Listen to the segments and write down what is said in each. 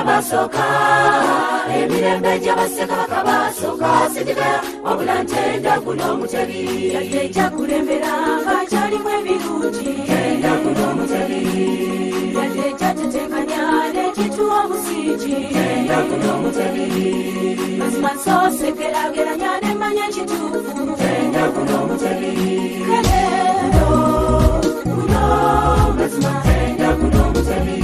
Basoka, emirembe gy'abaseka bakabasoka sigera obulantenda guno muteri yajja kulembera ng'akyalimu ebirungi tenda guno muteri yajja tetekanya n'ekituwa omusingi tenda guno muteri mazima nsoosekerageranya n'emmanya ekituufu tenda guno muteri kelero guno mazima tenda guno muteri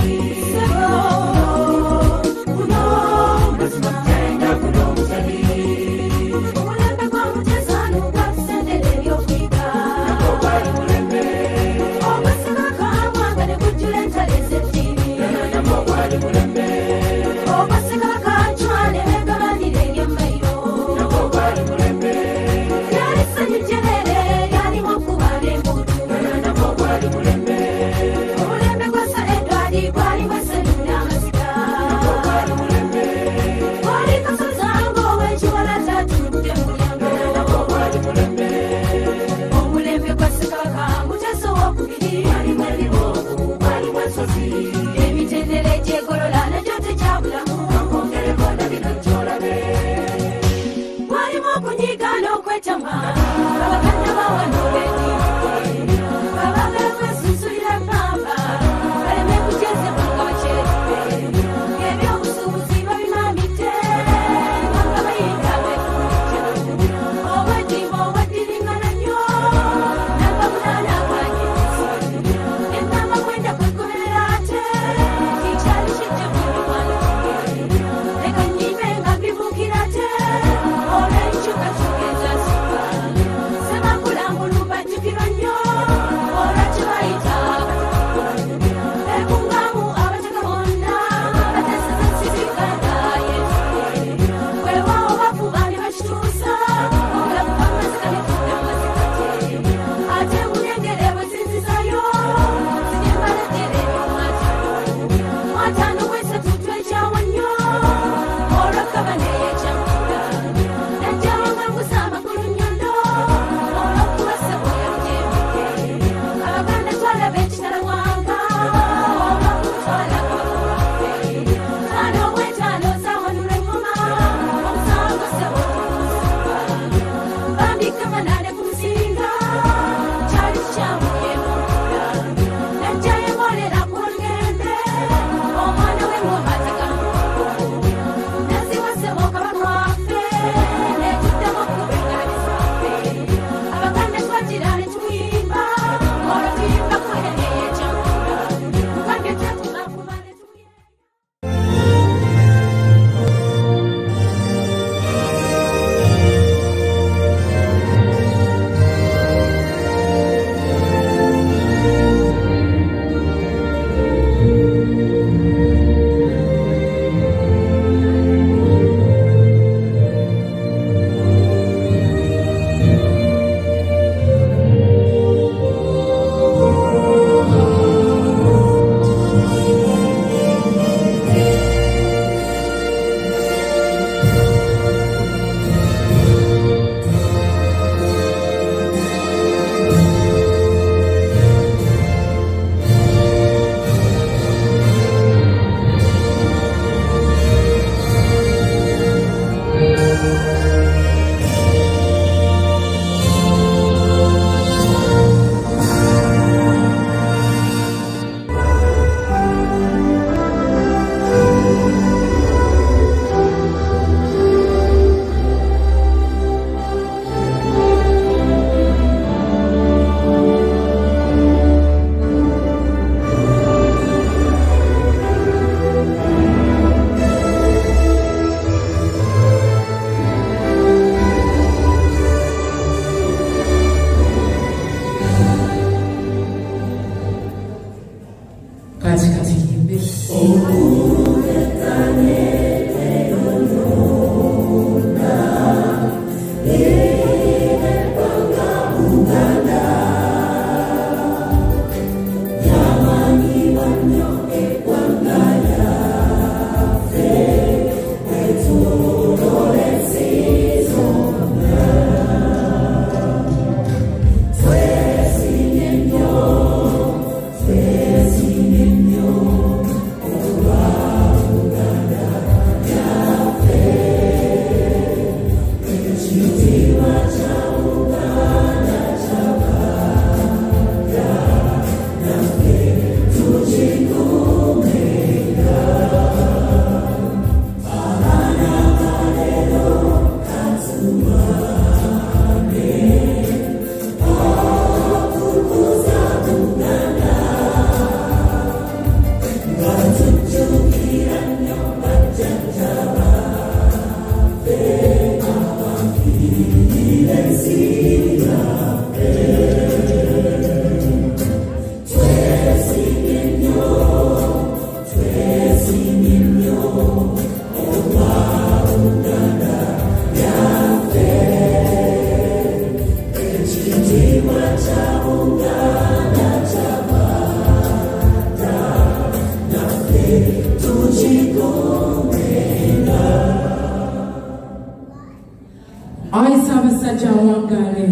Ayisa abasajja awangale.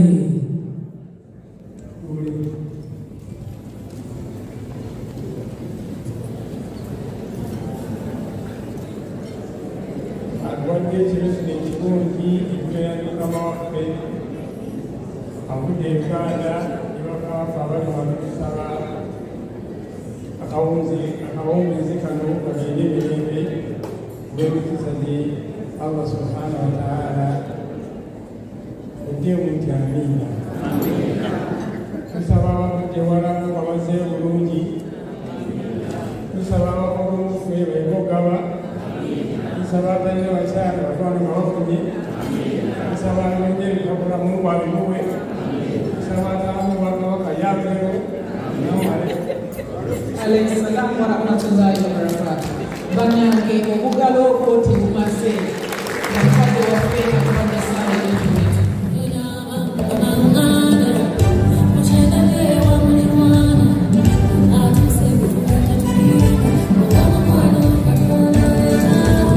Agwadde ekirosire ekirungi ekibeera mukama waffe avudde Uganda ne bakaafa abali wano tusaba akawungeezi kano kagende emirembe olw'emikisa gye Allah subhanahu wa ta'ala ojje omuntu amiina. Tusaba abavudde walamu babaze bulungi, tusaba abakolumufe beebogaba, tusaba abalina bakyala bakwano nga bafunye, tusaba alongere kabulamu bwabimuwe, tusaba atalamu bakabaka yambewo namale. Alayhi salamu wa rahmatullahi wa barakatuh. Banyange obugalo koti bumase nakade waffe akabada sana y'ekibiina.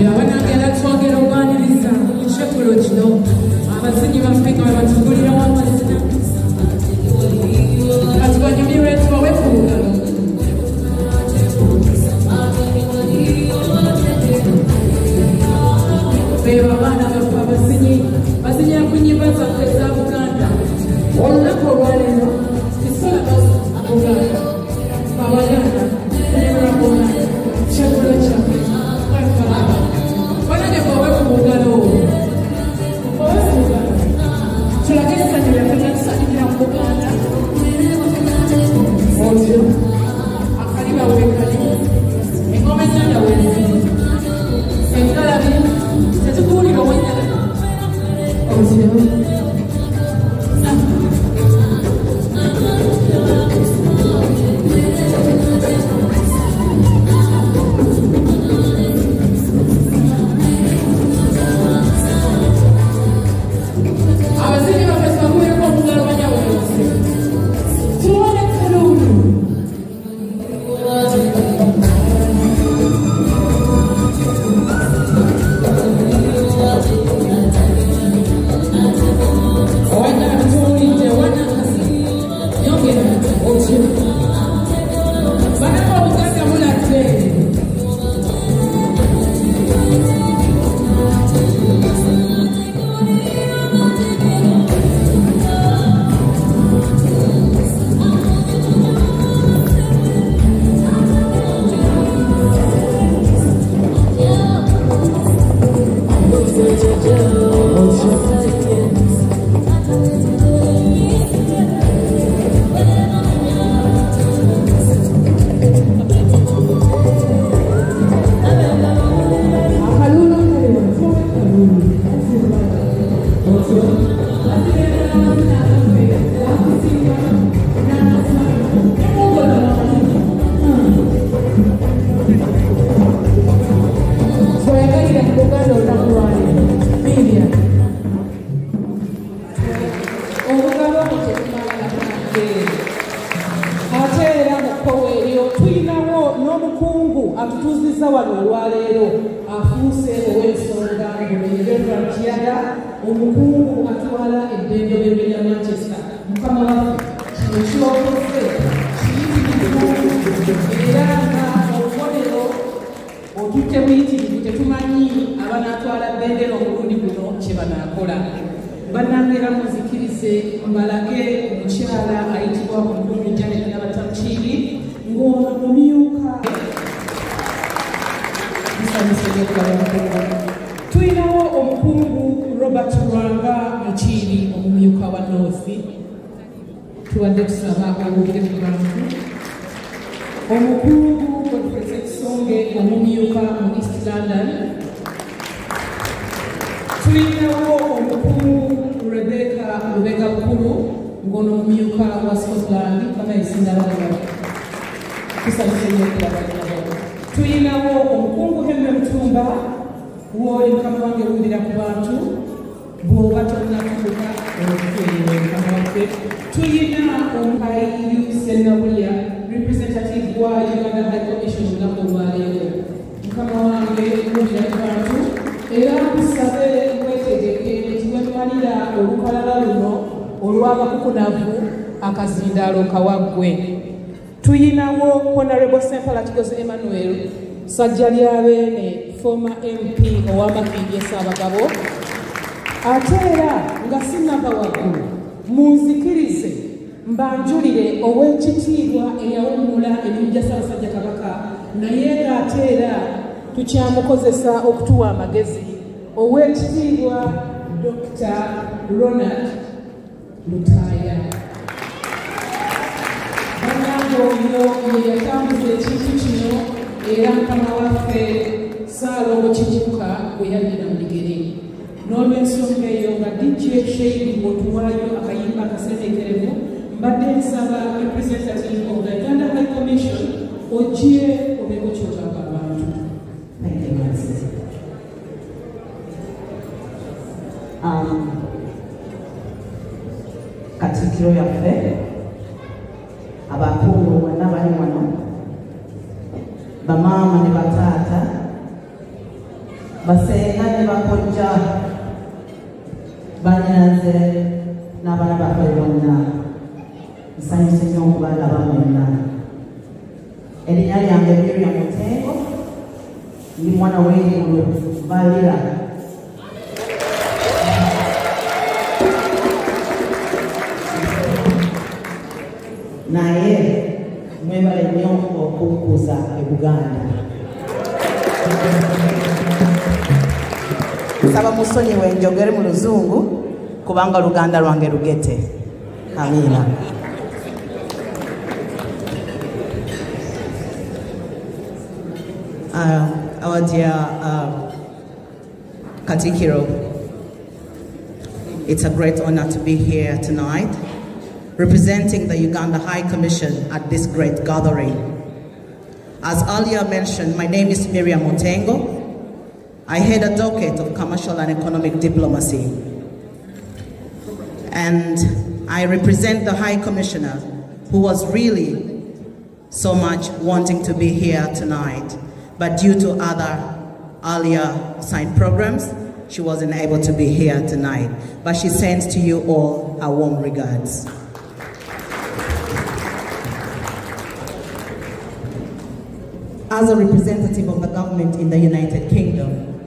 Yabanagera twogera okwaniriza ekikulo kino abazinyi baffe nga webatugulira wamazina kati banyumirwe tubawe ku bugalo. Beba abaana baffe abazinyi bazinyira ku nnyimba zaffe eza Buganda. Olunaku olwaleero tusolaba Buganda Abaganda nebulabona kyekulo kyaffe kwekalaba banage bawe ku bugalo owe ku bugalo tulage essanyu lyaffe tetusanyukira mu Buganda otyo akaliba weekali engoma ezanda weziri engalabi tetukuwulira owenyala otyo atutuuzizza wano olwaleero afuuse ow'ensonga Reverend Kiyaga, omukungu atwala eddembe ly'e Manchester. Mukama waffe kino kyokoze kiyitirivu era nga obubonero otutte buyitirivu tetumanyi abanaatwala bbendera omulundi guno kye banaakola. Bannange era muzikirize mbalage omukyala ayitibwa Omukungu Janet Nabatamukiiri ng'ono mumyuka tulinawo omukungu Robert Lwanga Mukiiri omumyuka wa North. Tuwadde tusaba awulire ku bantu. Omukungu Godfrey Kisonge omumyuka mu East London. Tulinawo omukungu Rebecca Lubega Bukulu ng'ono omumyuka wa Scotland. Kama esindalaga tusabise nnyo okulabalira. Tulinawo omukungu Hemme Mutumba w'oli mukama wange wulira ku bantu bw'oba tonnatuuka okutuulira mukama waffe. Tulina Omukayiyu Ssenabulya representative wa Uganda High Commission olunaku olwaleero. Mukama wange wulira ku bantu era tusabe wetegeke nti wetumalira olw'abakukunavu akazindaalo kawaggwe. Tuyinawo Honorable Sempala Kigozi Emmanuel Sajja Lyabeene, former MP ow'Amakindye Ssaabagabo. Ate era nga sinnava waggulu, munzikirize mbanjulire ow'ekitiibwa eyawummula emirimu gya Ssaabasajja Kabaka naye ng'ate era tukyamukozesa okutuwa amagezi, ow'ekitiibwa Dr. Ronald Lutaaya. Bannange oyo ye yatambuza ekintu kino era Mukama waffe Ssaalongo Kijuka bwe yaddira mu bigere. N'olw'ensonga eyo nga DJ Sheikh bw'otuwaayo akayimba akasenenkerevu, mbadde nsaba representative of the Uganda High Commission ojje obeeko kyotaaga abantu. Katikkiro yaffe abakungu bonna bali wano, bamaama ne bataata, basenga ne bakojja, bannyanze n'abaana baffe bonna, nsanyuse nnyo okubalaba mwenna. Erinnya lyange Miriam Mutengo, ndi mwana w'Eggulu Balira. Naye mwebale nnyo okukkuza Buganda. Nsaba musonyiwe njogere mu Luzungu kubanga Luganda lwange lugete. Amina. Our dear Katikiro, it's a great honor to be here tonight, representing the Uganda High Commission at this great gathering. As earlier mentioned, my name is Miriam Mutengo. I head a docket of commercial and economic diplomacy. And I represent the High Commissioner, who was really so much wanting to be here tonight, but due to other earlier assigned programs, she wasn't able to be here tonight. But she sends to you all her warm regards. As a representative of the government in the United Kingdom,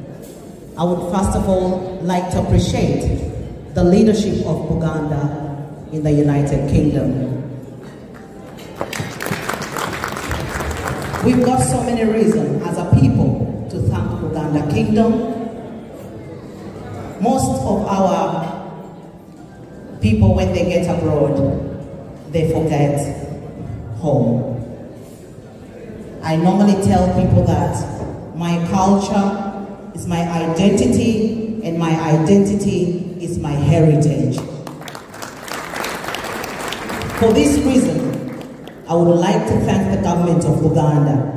I would first of all like to appreciate the leadership of Buganda in the United Kingdom. We've got so many reasons as a people to thank Buganda Kingdom. Most of our people, when they get abroad, they forget home. I normally tell people that my culture is my identity, and my identity is my heritage. For this reason, I would like to thank the government of Uganda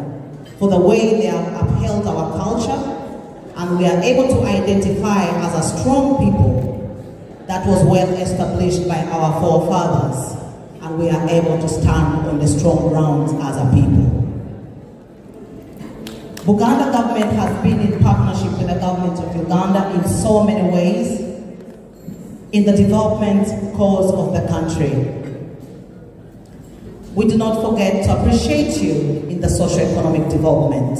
for the way they have upheld our culture, and we are able to identify as a strong people that was well established by our forefathers, and we are able to stand on the strong grounds as a people. Buganda government has been in partnership with the government of Uganda in so many ways in the development cause of the country. We do not forget to appreciate you in the socio-economic development.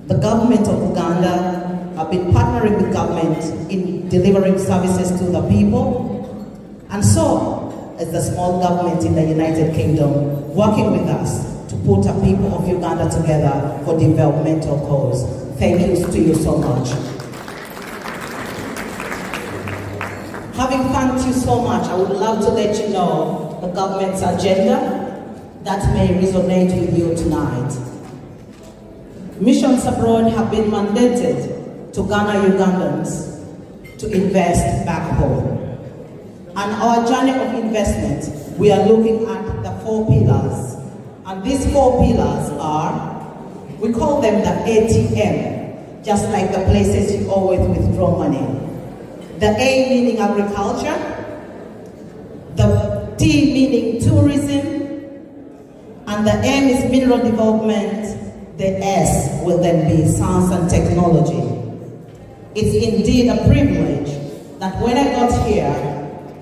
The government of Uganda have been partnering with government in delivering services to the people, and so as the small government in the United Kingdom working with us to put the people of Uganda together for developmental cause. Thank you to you so much. Having thanked you so much, I would love to let you know the government's agenda that may resonate with you tonight. Missions abroad have been mandated to Ghana Ugandans to invest back home. And our journey of investment, we are looking at the 4 pillars. And these 4 pillars are, we call them the ATM, just like the places you always withdraw money. The A meaning agriculture, the T meaning tourism, and the M is mineral development, the S will then be science and technology. It's indeed a privilege that when I got here,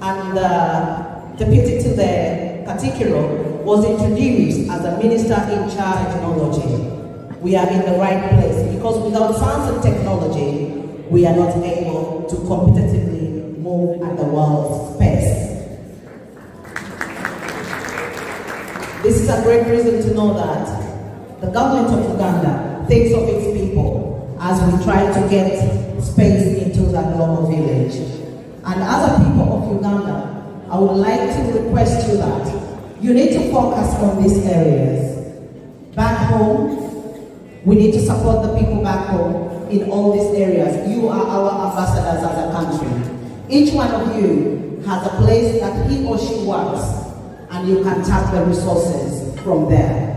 and the deputy to the Katikiro was introduced as a minister in charge of technology. We are in the right place because without science and technology, we are not able to competitively move at the world space. This is a great reason to know that the government of Uganda thinks of its people as we try to get space into that global village. And as a people of Uganda, I would like to request you that you need to focus on these areas. Back home, we need to support the people back home in all these areas. You are our ambassadors as a country. Each one of you has a place that he or she works, and you can tap the resources from there.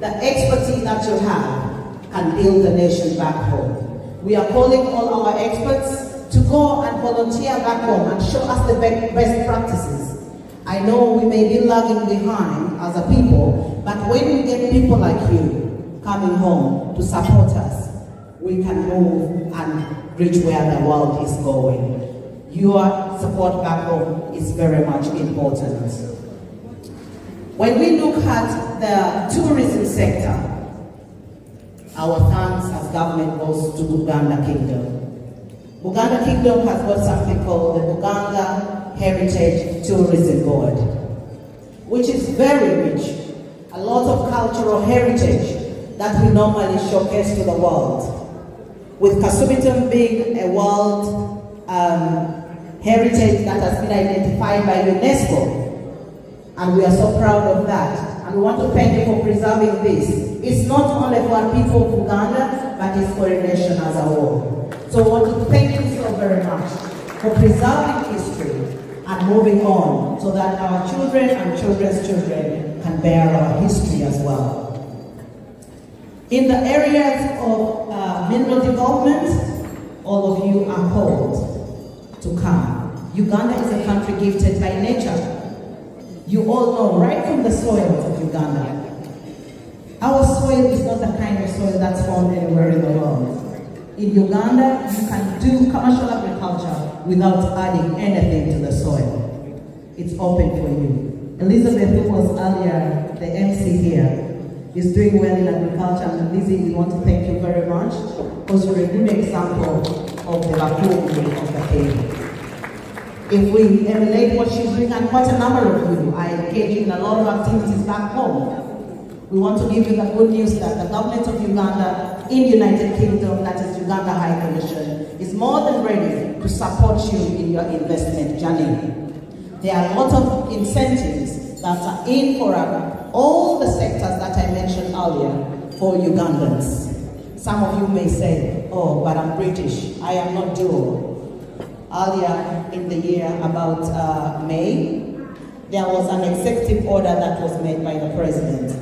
The expertise that you have can build the nation back home. We are calling all our experts to go and volunteer back home and show us the best practices. I know we may be lagging behind as a people, but when we get people like you coming home to support us, we can move and reach where the world is going. Your support back home is very much important. When we look at the tourism sector, our thanks as government goes to Buganda Kingdom. Buganda Kingdom has got something called the Buganda Heritage Tourism Board, which is very rich. A lot of cultural heritage that we normally showcase to the world. With Kasubitum being a world heritage that has been identified by UNESCO, and we are so proud of that. And we want to thank you for preserving this. It's not only for people of Uganda, but it's for a nation as a whole. So I want to thank you so very much for preserving history and moving on so that our children and children's children can bear our history as well. In the areas of mineral development, all of you are called to come. Uganda is a country gifted by nature. You all know right from the soil of Uganda. Our soil is not the kind of soil that's found anywhere in the world. In Uganda, you can do commercial agriculture without adding anything to the soil. It's open for you. Elizabeth, who was earlier the MC here, is doing well in agriculture, and Lizzie, we want to thank you very much because you're a good example of the Bakumi of the table. If we emulate what she's doing, and quite a number of you are engaging in a lot of activities back home, we want to give you the good news that the government of Uganda in United Kingdom, that is Uganda High Commission, is more than ready to support you in your investment journey. There are a lot of incentives that are in for all the sectors that I mentioned earlier for Ugandans. Some of you may say, oh, but I'm British, I am not dual. Earlier in the year, about May, there was an executive order that was made by the President,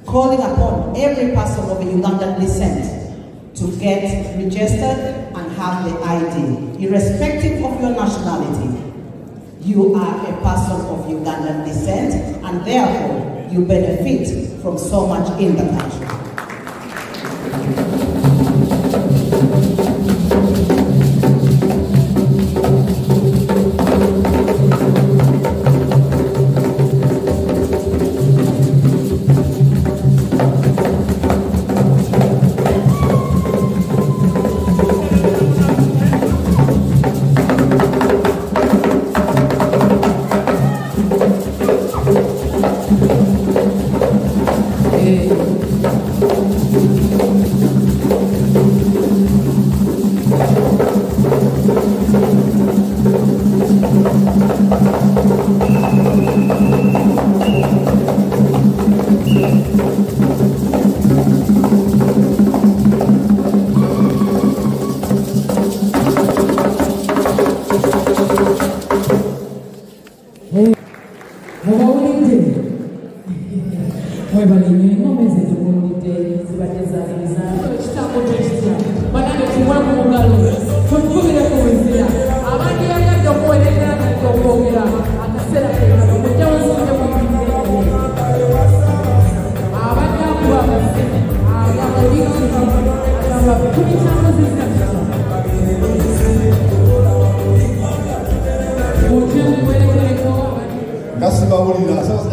calling upon every person of Ugandan descent to get registered and have the ID. Irrespective of your nationality, you are a person of Ugandan descent, and therefore you benefit from so much in the country.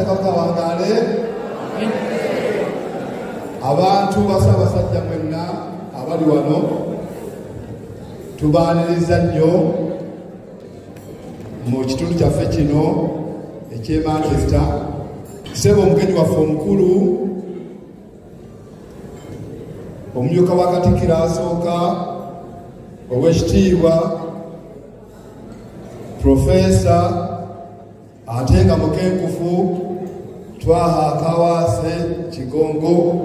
Ssaabasajja Kabaka wangaale. Abantu ba Ssaabasajja mwenna abali wano tubaaniriza nnyo mu kitundu kyaffe kino eky'e Manchester. Ssebo omugenyi waffe omukulu omumyuka wa Katikkiro asooka ow'ekitiibwa Profesa ate nga mukenkufu Twaha Kawaase Kigongo,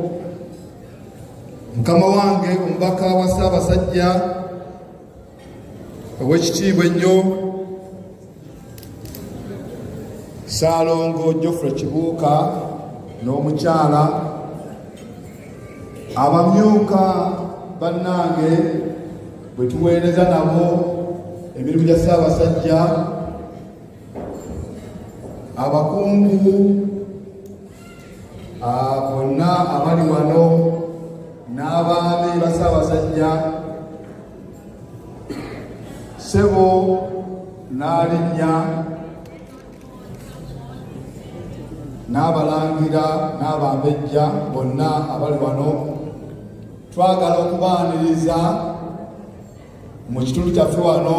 mukama wange omubaka wa Ssaabasajja ow'ekitiibwa ennyo Ssaalongo Geoffrey Kibuuka n'omukyala, abamyuka bannange bwe tuweereza nabo emirimu gya Ssaabasajja, abakungu bonna abali wano n'abaami ba Ssaabasajja, ssebo n'alinnya n'abalangira n'abambejja bonna abali wano, twagala okubaaniriza mu kitundu kyaffe wano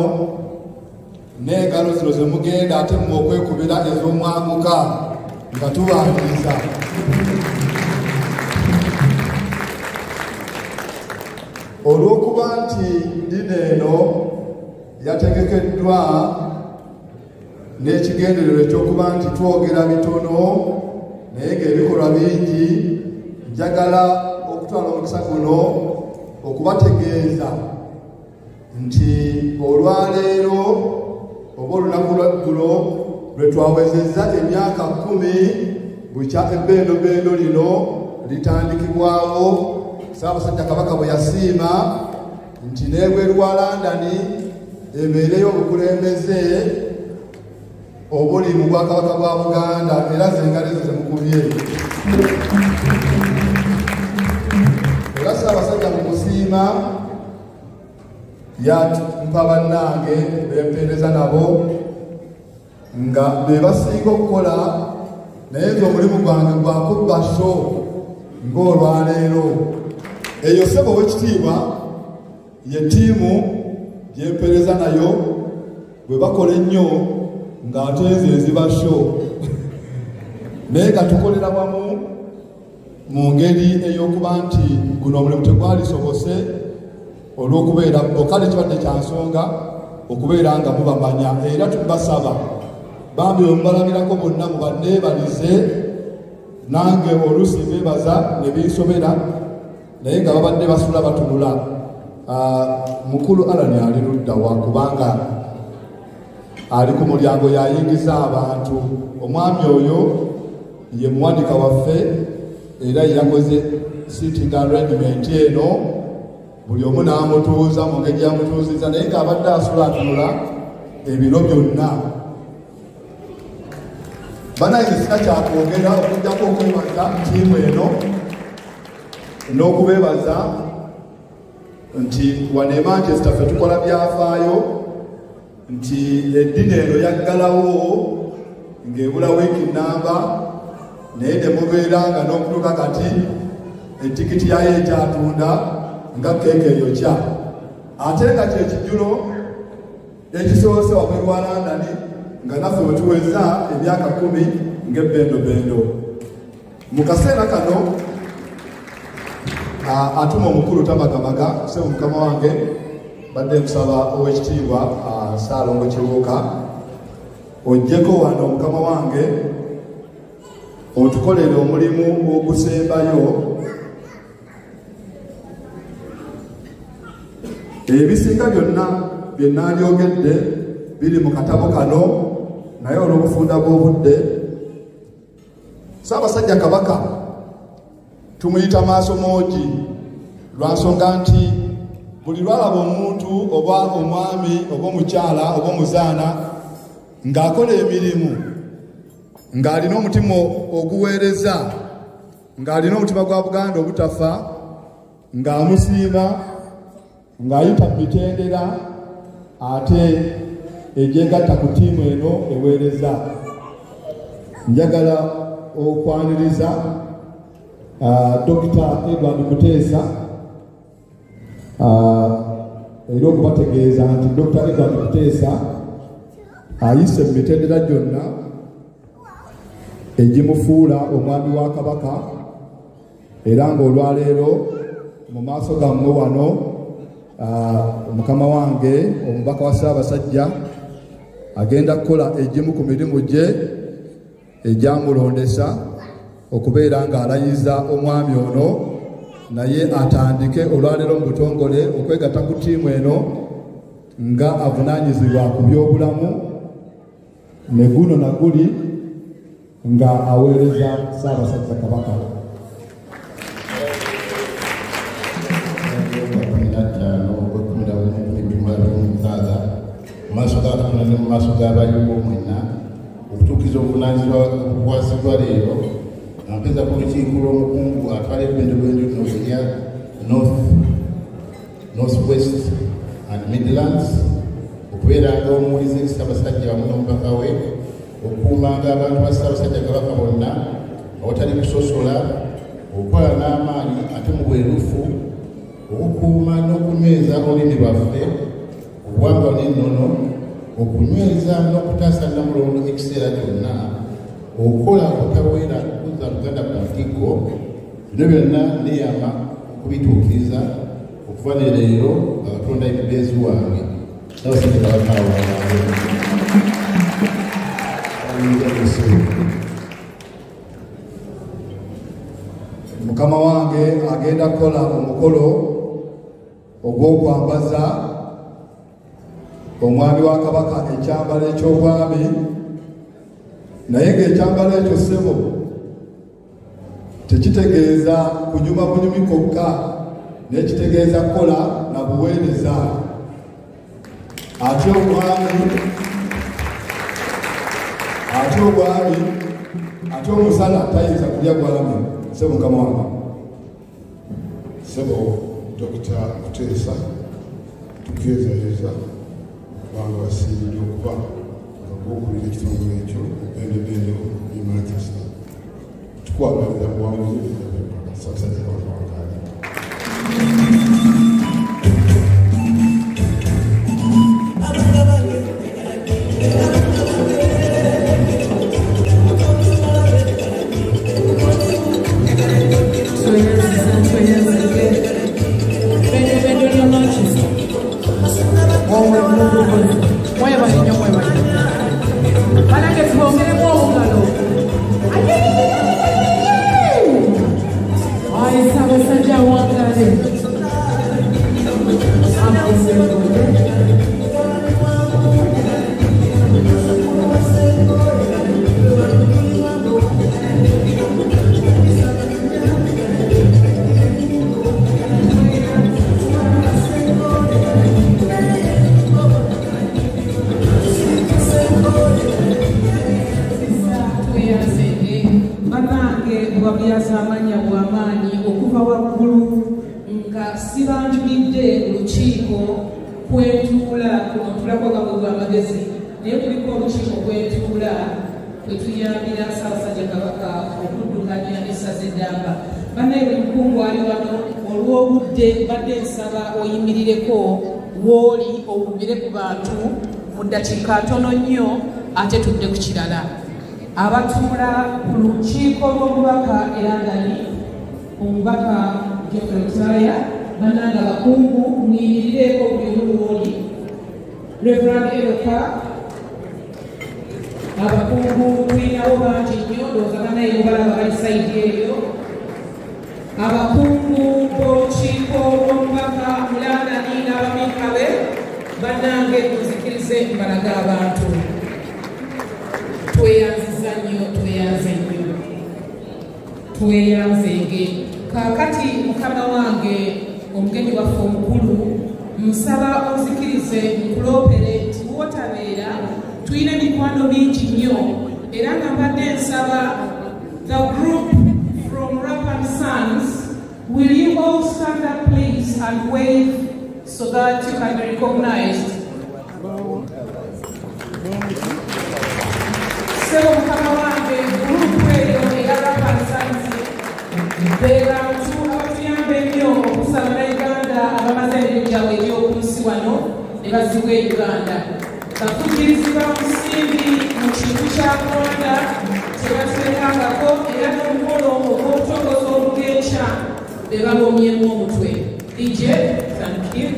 n'engalo zino ze mugenda ate mmwe okwekubira ez'omwanguka nga tubaaniriza. Olw'okuba nti dina eno yategekeddwa n'ekigendererwa ekyokuba nti twogera bitono naye ng'ebikolwa bingi, njagala okutwala omukisa guno okubategeeza nti olwaleero oba olunaku lwaggulo lwe twawezezza emyaka 10 bukya ebbendobendo lino litandikibwawo, Ssaabasajja Kabaka bwe yasiima nti n'ebweru wa London ebeereyo obukulembeze obuli mu Bwakabaka bwa Buganda, era zengalo ezo zemukubye. Era Ssaabasajja mu kusiima yampa bannange bempeereza nabo nga be basinga okukola, naye nze omulimu gwange gwakubba sho ng'olwaleero. Eyo ssebo ow'ekitiibwa ye ttiimu gyempeereza nayo bwe bakola ennyo ng'ate nze nziba sho naye nga tukolera wamu mu ngeri ey'okuba nti guno omulimu tegwalisobose olw'okubeera bokale kibadde kya nsonga okubeera nga mubamanya, era tubasaba bambi bwe mubalabirako bonna mubanneebalize, nange oluusi beebaza ne binsobera naye nga babadde basula batunula. Mukulu Alani ali luddawa kubanga ali ku mulyango yayingiza abantu. Omwami oyo ye muwanika waffe era yakoze sitting arrangement eno, buli omu n'amutuuza mu ngeri yamutuuziza, naye ng'abadde asula atunula ebiro byonna. Bannange sina kyakwogera okujjako okwebaza ttiimu eno n'okubeebaza nti wano e Manchester ffe tukola byafaayo, nti eddina eno yaggalawo ng'ebula wiiki nnamba, naye ne mubeera nga n'okutuuka kati etikiti yayo ekyatunda nga keeke eyokya, ate nga kyekijjulo ekisoose wabweru wa London nga naffe bwe tuweza emyaka 10 ng'ebbendobendo. Mu kaseera kano atuma omukulu Tabagamaga ssebo mukama wange badde nsaba ow'ekitiibwa Ssaalongo Kibuuka ojjeko wano mukama wange otukolere omulimu ogusembayo ebisinga byonna bye nnalyogedde biri mu katabo kano, naye olw'obufunda bw'obudde Ssaabasajja Kabaka tumuyita maaso moogi lwa nsonga nti buli lwalaba omuntu oba omwami oba omukyala oba omuzaana ng'akola emirimu ng'alina omutima oguweereza, ng'alina omutima gwa Buganda obutafa, ng'amusiima, ng'ayita mu mitendera ate egyegatta ku ttiimu eno eweereza. njagala okwaniriza Dr. Edward Muteesa era okubategeeza nti Dr. Edward Muteesa ayise mu mitendera gyonna egimufuula omwami wa Kabaka, era ng'olwaleero mu maaso gammwe wano mukama wange omubaka wa Ssaabasajja agenda kukola egimu ku mirimu gye egyamulondesa okubeera ng'alayiza omwami ono, naye atandike olwaleero mu butongole okwegatta ku ttiimu eno nga avunaanyizibwa ku byobulamu, ne guno na guli nga aweereza Ssaabasajja Kabaka. maaso g'Akatonda ne mu maaso g'abayivu mwenna okutuukiza obuvunaanyizibwa obukwasibwa leero nga mpeza ku lukiiko lw'omukungu atwala ebbendobendo lino erya North West and Midlands okubeeranga omuwulize Ssaabasajja wamu n'omubaka we, okukuumanga abantu ba Ssaabasajja Kabaka bonna awatali kusosola, okukola n'amaanyi ate mu bwerufu, okukuuma n'okunyweza olulimi lwaffe obuwangwa n'ennono, okunyweza n'okutaasa Namulondo ekiseera kyonna, okukola obutaweera okuza Buganda ku ntikko. Bino byonna neyama okubituukiriza okuva ne leero nga Katonda emubeezi wange Ssaabasajja Kabaka mukama wange agenda kukola omukolo ogw'okwambaza omwami wa Kabaka ekyambalo eky'obwami, naye ng'ekyambalo ekyo ssebo tekitegeeza kunyuma bunyumi kokka, nekitegeeza kukola na buweereza. Ate obwami ate omusana tayinza kulya bwami. Ssebo mukama wange, ssebo Dr. Muteesa tukeezayeza kubanga wasiibidde okuba nga gwokulira ekitongole ekyo Bendobendo ne Manchester. Tukwagalira buwanguzi Ssaabasajja Kabaka wa Buganda. Woli owumire ku bantu mu ddakiika ntono nnyo ate tudde ku kirala. Abatuula ku lukiiko lw'omubaka e London, omubaka Geoffrey Mutaya, bannanga bakungu muyimirireko buli woli. Reverend Eroka, abakungu tulinawo bangi nnyo, ndowooza bannaye mubalaba bali sayidi eyo. Abakungu b'olukiiko lw'omubaka mu London n'abamika be, bannange muzikirize mbalaga abantu. Tweyanziza nnyo, tweyanzenge. Kaakati mukama wange omugenyi waffe omukulu, nsaba onzikirize nkuloopere nti bw'otabeera tulina mikwano mingi nnyo, era nga mbadde nsaba the group from Rappan Sons, will you all stand up please and wave so that you can be recognized? Sebo mukama wange Bebantu abatuyamba ennyo okusaba Uganda abamaze emirimu gyabwe egy'oku nsi wano ne bazzibwa e Uganda. Bakugirizibwa musimbi mu kintu kya Rwanda tebateekangako era n'omukolo ogw'okutongoza olugeekya be babomyemu omutwe. DJ, thank you.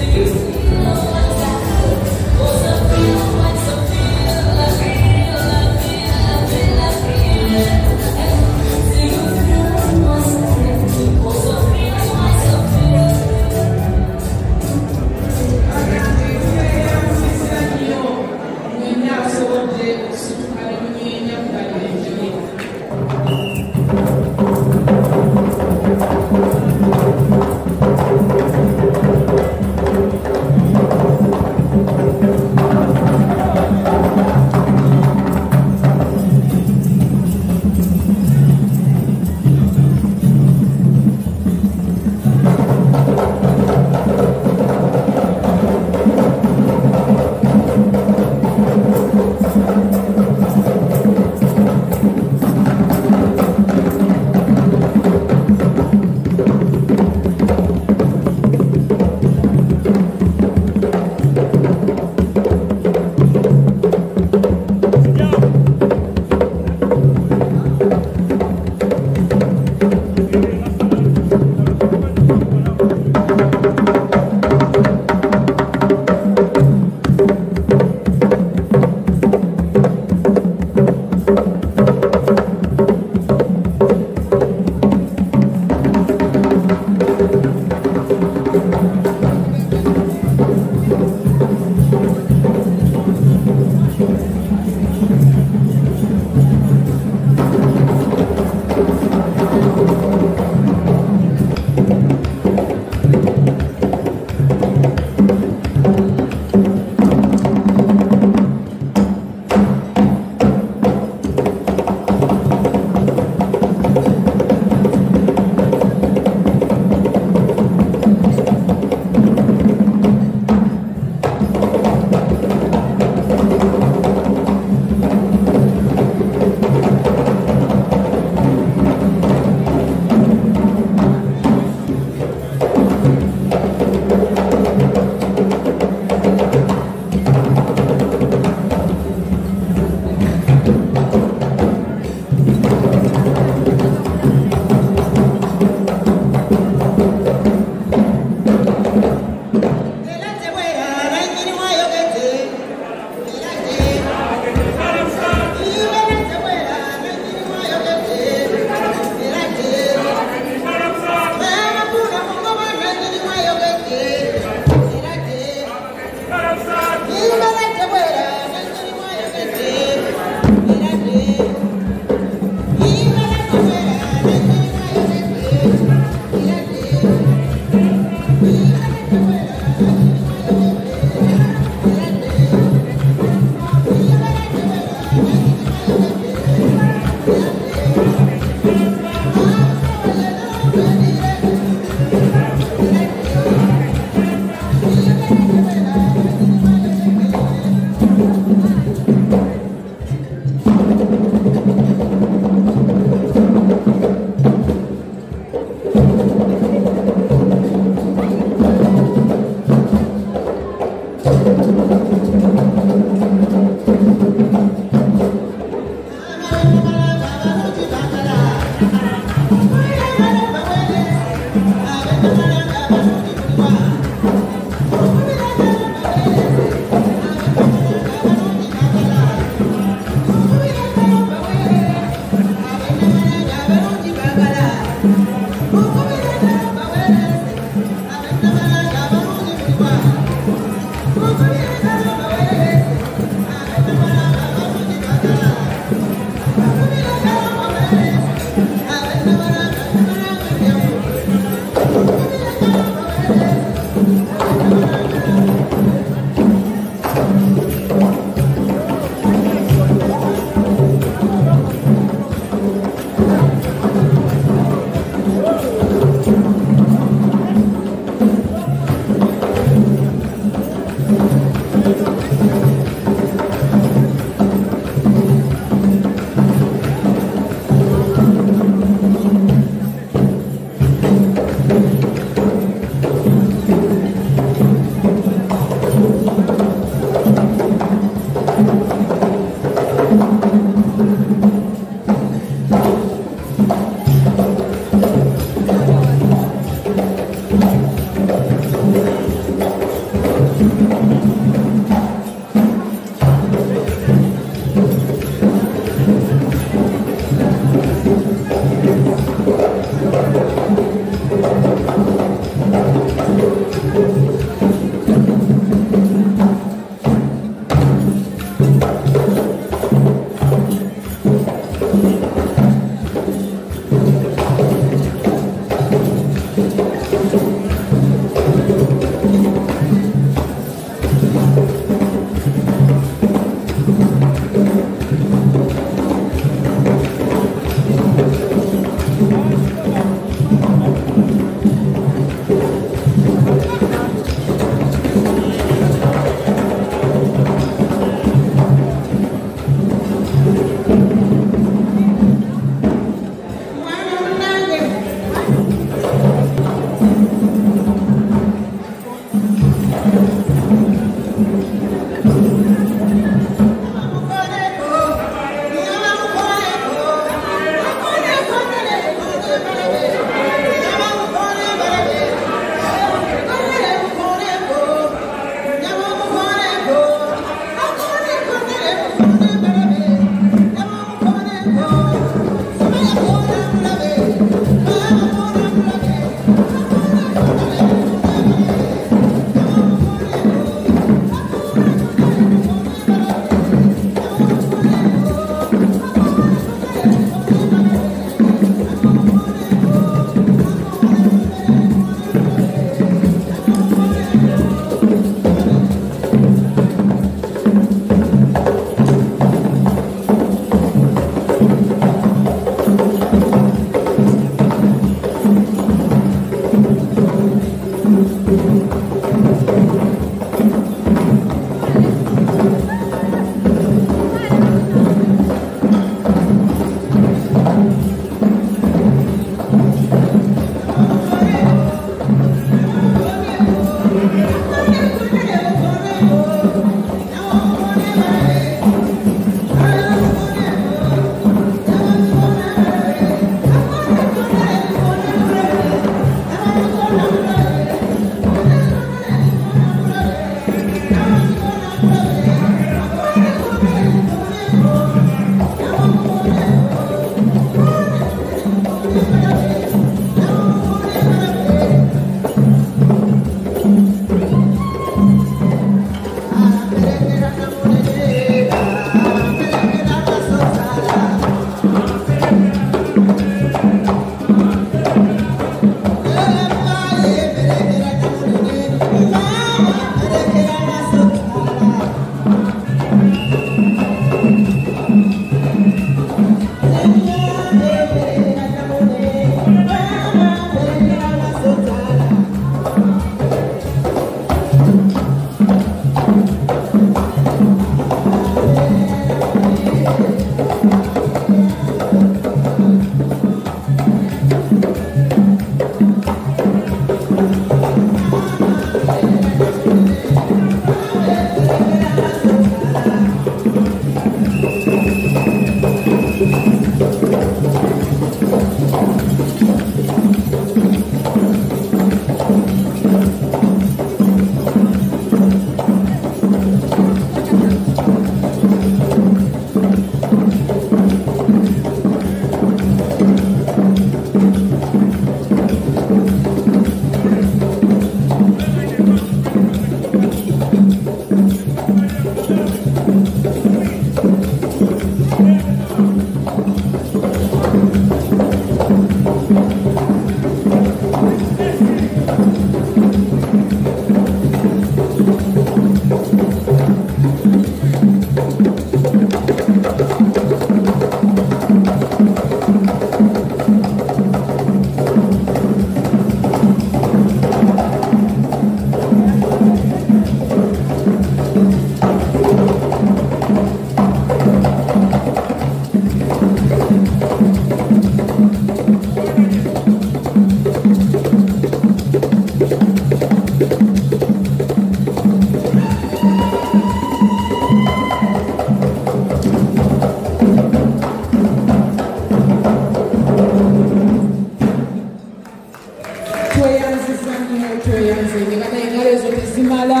ensengeka naye engalo ezo tezimala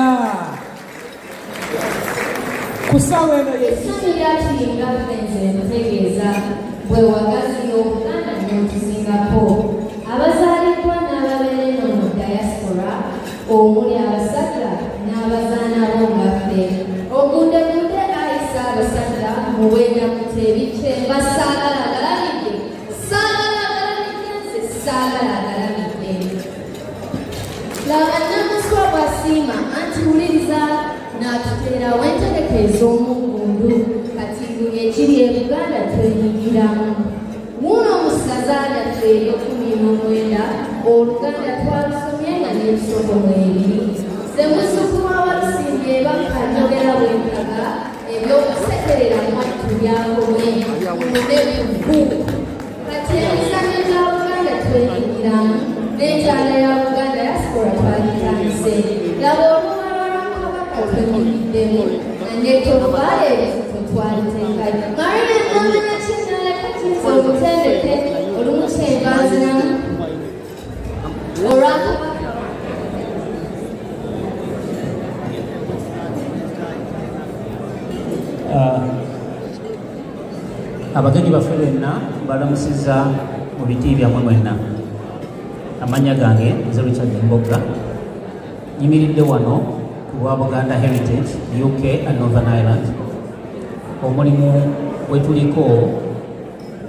ku ssaawa eno essanyu lyatulinga fenze ntegeeza bwe wagazi obuganda n'otusingako abazaaliddwa n'ababeera eno mu diaspora omuli abasajja n'abazaana b'ongaffe ogundegunde ayisa abasajja muwenda muteebikke basaagalaagalamidde saagalaagalamidde nze saagalaagalamidde laba namuswa bwasiima anti wuliriza n'atuteerawo entegeka ez'omugundu kati buli ekiri e buganda twenyigiramu muno mu ssaza lyaffe ery'okumina oluganda twalusomye nga n'ebisoko mwebiri ze muzzukulu abalusimba ebakanyogera bwenkaga ebyokusekerera mwattu byakomye munebivvu kati emizannyo gya buganda twenyigiramu n'enjala ya buganda yasikora twagitandise laba olubalwa lwa kabaka twenyugiddemu nandetovaale ebizito twaliteekayo marine nomina kinalekakinza omutendeke olumu kyenvanziramu olwakabaka abagenyi baffe benna balamusiza mu biti byammwe mwenna. Amannya gange nze Richard Mbogga, nyimiridde wano ku bwa Buganda Heritage UK and Northern Ireland. Omulimu gwe tuliko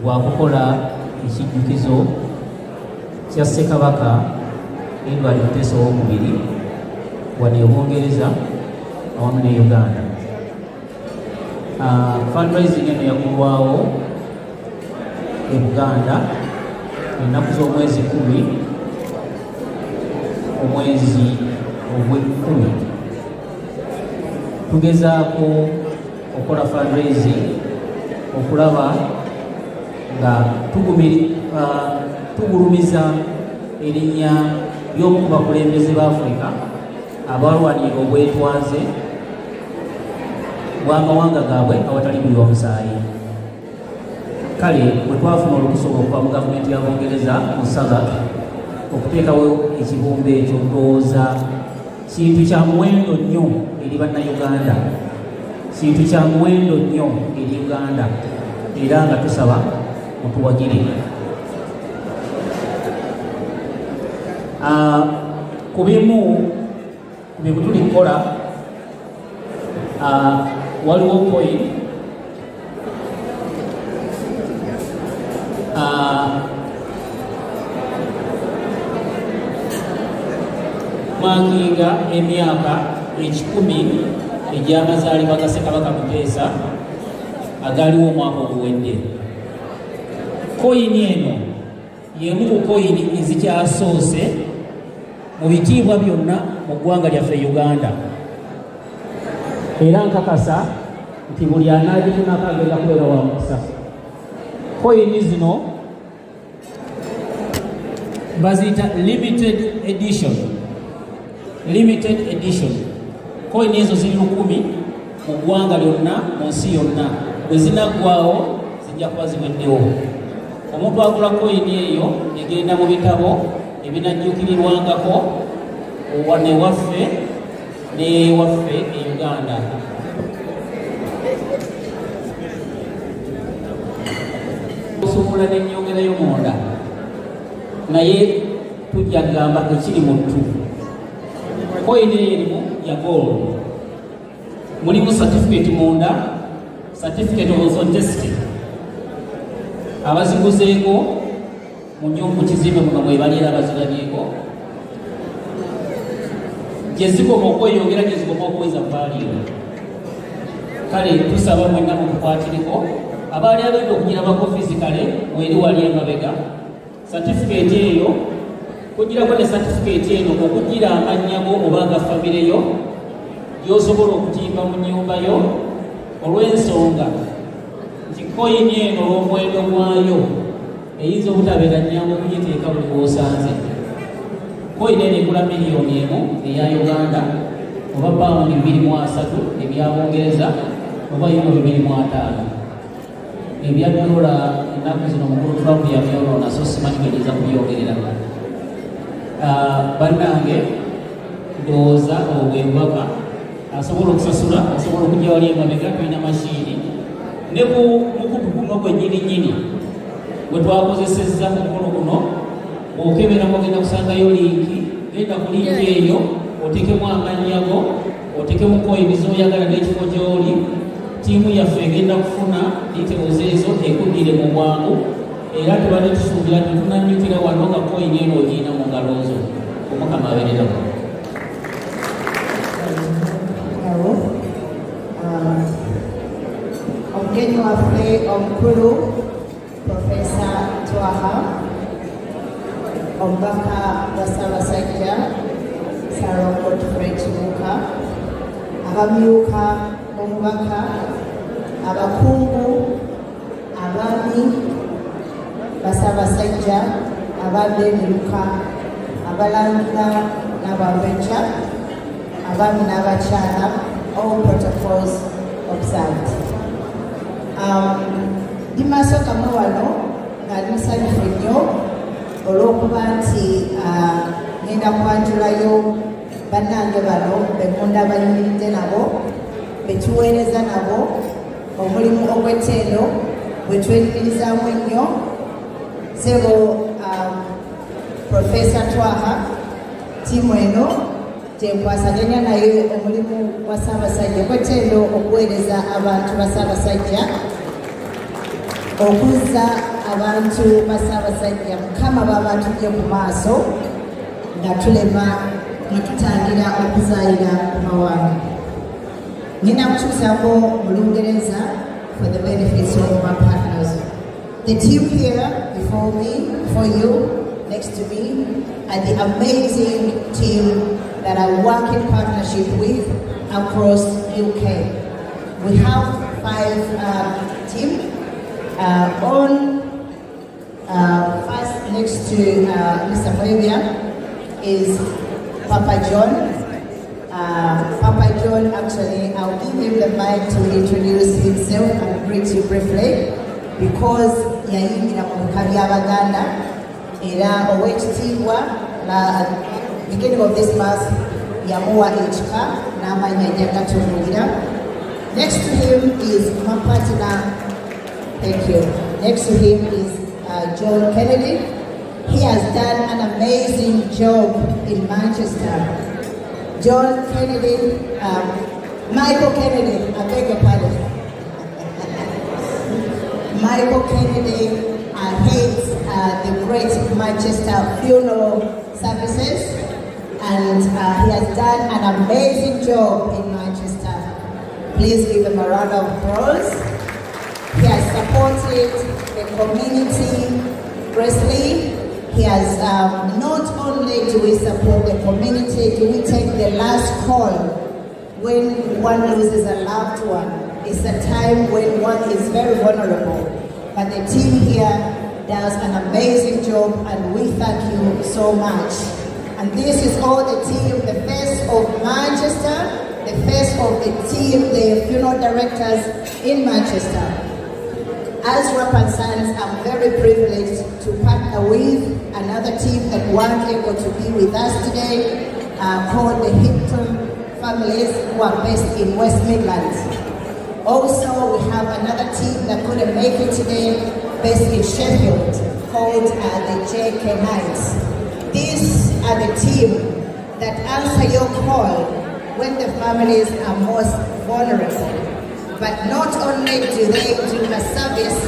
gwa kukola ekijjukizo kya Ssekabaka Edward Muteesa II wano e Bungereza awamu ne Uganda. Fundraising eno yakulwawo e Buganda ennaku z'omwezi 10 omwezi ogw'ekkumi. Tugezaako okukola fundraising okulaba nga tugulumiza erinnya ly'omu ku bakulembeze ba Afrika abalwanirira obwetwaze bw'amawanga gaabwe awatali buli omusaayi. Kale bwe twafuna olukusa okuva mu gavumenti ya Bungereza mu Sabbath okuteekawo ekibumbe ekyo, ndowooza kintu kya muwendo nnyo eri bannayuganda, kintu kya muwendo nnyo eri Uganda, era nga tusaba mutuwagire. Ku bimu tuli kukola waliwo coin makinga emyaka 10 egy'amazaalibwa ga Ssekabaka Muteesa agaliwo omwaka oguwedde. Koyini eno y'emu ku koyini ezikyasoose mu bitiibwa byonna mu ggwanga lyaffe Uganda, era nkakasa nti buli anaagifunako agenda kubeera wa mukisa. Koyini zino baziyita limited edition. Koyini ezo ziri 10 mu ggwanga lyonna, mu nsi yonna. Bwe zinaggwawo zijja kuba ziweddewo. Omuntu agula koyini eyo egenda mu bitabo ebinajjukirirwangako wane waffe ne waffe e Uganda. Osumula n'ennyongera y'omunda naye tujja kugamba ekiri mu ttu. Koyini eyo erimu ya gold, mulimu certificate munda, certificate of authenticity. Abaziguzeeko mu kizimbe muno mwebaliira abazirabyeko, gye zigoma okweyongera, gye zigoma okuweza vaaliyo. Kale tusaba mwenna mukukwatiriko abaali abadde okugirabako fizikale mweri wali emabega. Certificate eyo kugirako ne certificate eno okugira amannya go oba ga famire yo gy'osobola okutimba mu nnyumba yo, olw'ensonga nti koyini eno olw'omuwendo gwayo eyinza obutabeera nnyangu okugiteeka buli bw'osanze. Koyini eno egula $1 million eya Uganda oba £23 ebya Bungereza oba €25 ebya dola. Ennaku zino mukulu Trump yabyonoona, so simanyi bwe geza kubyongerera. Bannange ndowooza obwembaka asobola okusasula asobola okujja wali emabega tulina mashini ne ku mukutu guno gwennyininyini gwe twakozesezza ku mukolo guno okebera mogenda kusangayo linki genda ku linki eyo otekemu amanyago otekemuko ebizooyagala n'ekifo gy'oli tiimu yaffe egenda kufuna details ezo ekuddire mu bwangu era tubadde tusuubira tetunanyukira wano nga koyini eno ogiina mu ngalo zo omukama abeereramu omugenyi waffe omukulu Profesa Twaha omubaka wa Ssaabasajja Sarah Godfrey Kibuuka abamyuka omubaka abakungu abaami Bassaabasajja ababeemiruka abalangira n'ababejja abaami n'abakyala all protocols observed. Ndi maaso gammwe wano nga musanyufu nnyo olw'okuba nti ngenda kwanjulayo bannange bano benkunda banyumiridde nabo betuweereza nabo omulimu ogw'ettendo bwe twenyumirizaamu ennyo sebo Profesa Twaha tiimu eno gyenkwasaganya naye omulimu wa Ssaabasajja ogw'ettendo okuweereza abantu ba Ssaabasajja okuzza abantu ba Ssaabasajja Mukama baba tujje ku maaso nga tulema nga tutangira okuzaayira ku mawanga. Nina kukyusaako mu Lungereza for the benefits of my partners. The team here before me, before you, next to me, are the amazing team that I work in partnership with across UK. We have 5 teams. First next to Mr. Moebia is Papa John. Papa John, actually, I'll give him the mic to introduce himself and greet you briefly because yayingira mu bika by'Abaganda era ow'ekitiibwa beginning of this month yamuwa ekika n'amanya gy'agatumbulira. Next to him is my partner. Thank you. Next to him is John Kennedy. He has done an amazing job in Manchester. John Kennedy, Michael Kennedy, I beg your pardon. Michael Kennedy heads the Great Manchester Funeral Services, and he has done an amazing job in Manchester. Please give him a round of applause. He has supported the community greatly. He has not only do we support the community, do we take the last call when one loses a loved one. It's a time when one is very vulnerable. But the team here does an amazing job and we thank you so much. And this is all the team, the face of Manchester, the face of the team, the funeral directors in Manchester. As Rap & Sons, I'm very privileged to partner with another team that weren't able to be with us today, called the Hipton families who are based in West Midlands. Also, we have another team that couldn't make it today, based in Sheffield, called the JK Knights. These are the team that answer your call when the families are most vulnerable. But not only do they do a service,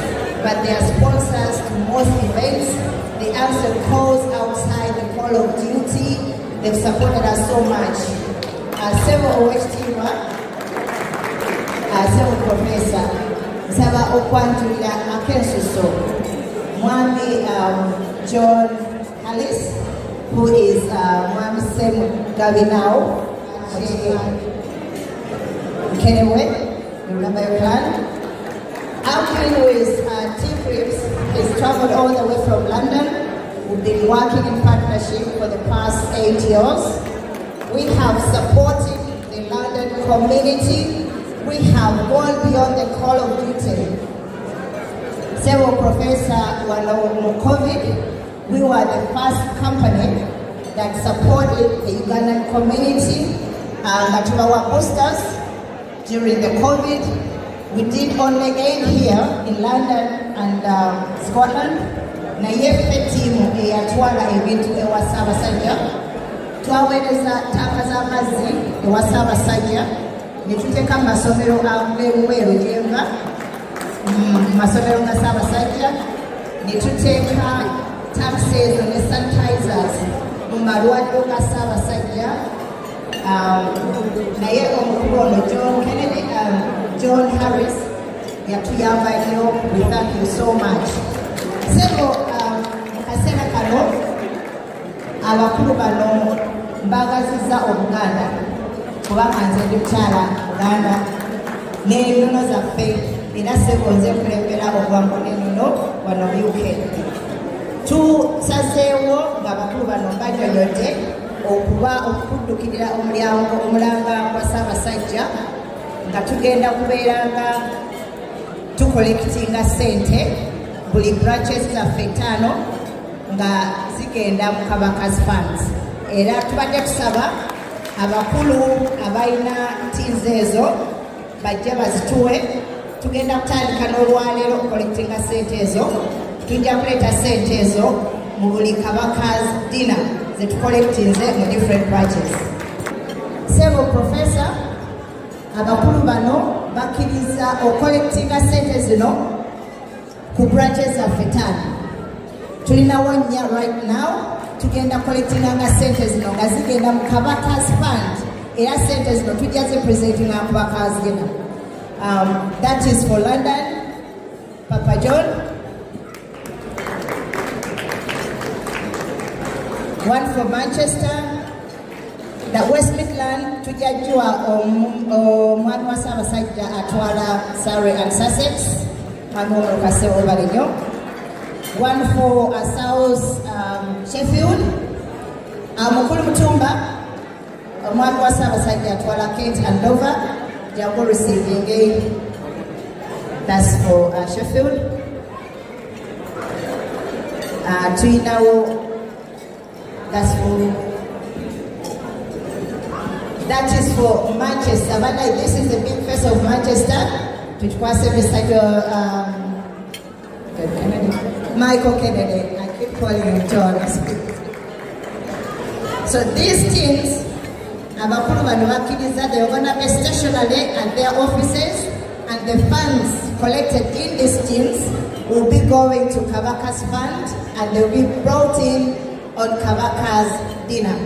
but they are sponsors to most events. They answer calls outside the call of duty. They've supported us so much. Several OHTV, several Professor, Saba Okwantulia Akensuso, Mwami John Alice, who is Mwami Sem Gavinao, Kennewood. Remember your plan? Alvin, who is Team Crips, has traveled all the way from London. We've been working in partnership for the past 8 years. We have supported the London community. We have gone beyond the call of duty. Several Professor Walo COVID, we were the first company that supported the Ugandan community. Our boosters during the COVID. We did only again here in London and Scotland. Naye tiimu eyatwala ebintu ewa Ssaabasajja twaweereza taaka z'amazzi ewa Ssaabasajja ne tuteeka mu masomero ag'ebweru gyenva mu masomero ga Ssaabasajja ne tuteeka taxes ne sanitizers mu malwaliro ga Ssaabasajja. Naye omukulu ono John Harris yatuyamba nnyo. We thank you so much. Sebo mu kaseera kano abakulu bano mbagazizza Obuganda kubanga nze ndi mukyala Buganda n'ennono zaffe era sebo nze kulembera obuwangu n'ennono wano UK. Tusazeewo ng'abakulu bano mbanyonyodde okuddukirira omulanga gwa Ssaabasajja nga tugenda kubeeranga tukolekitinga ssente buli branches zaffe 5 nga zigenda mu Kabaka's Funds. Era tubadde tusaba abakulu abalina teams ezo bajja bazituwe. Tugenda kutandika n'olwaleero okukolekitinga ssente ezo. Tujja kuleeta ssente ezo mu buli Kabaka's dinner zetukolekitinze mu different branches. Several professor abakulu bano bakkiriza okukolekitinga ssente zino ku branches zaffe 5. Tulinawo nnya right now tugenda kukolekitinga nga ssente zino nga zigenda mu Kabaka's Fund era ssente zino tujja zipresentinga ku Kabaka's dinner. That is for London, Papa John. One for Manchester, the West Midland, tujajua omwana wa Ssaabasajja atwala Surrey and Sussex, mwana kasewo balinyo. One for South Sheffield, Mukulu Mutumba, omwana wa Ssaabasajja atwala Kent and Dover, Jago receiving that's for Sheffield. Tuinawo. That is for Manchester. But this is the big face of Manchester. Which was Michael Kennedy. I keep calling him John. So these teams, they're going to be stationary at their offices, and the funds collected in these teams will be going to Kabaka's Fund, and they'll be brought in on Kabaka's dinner.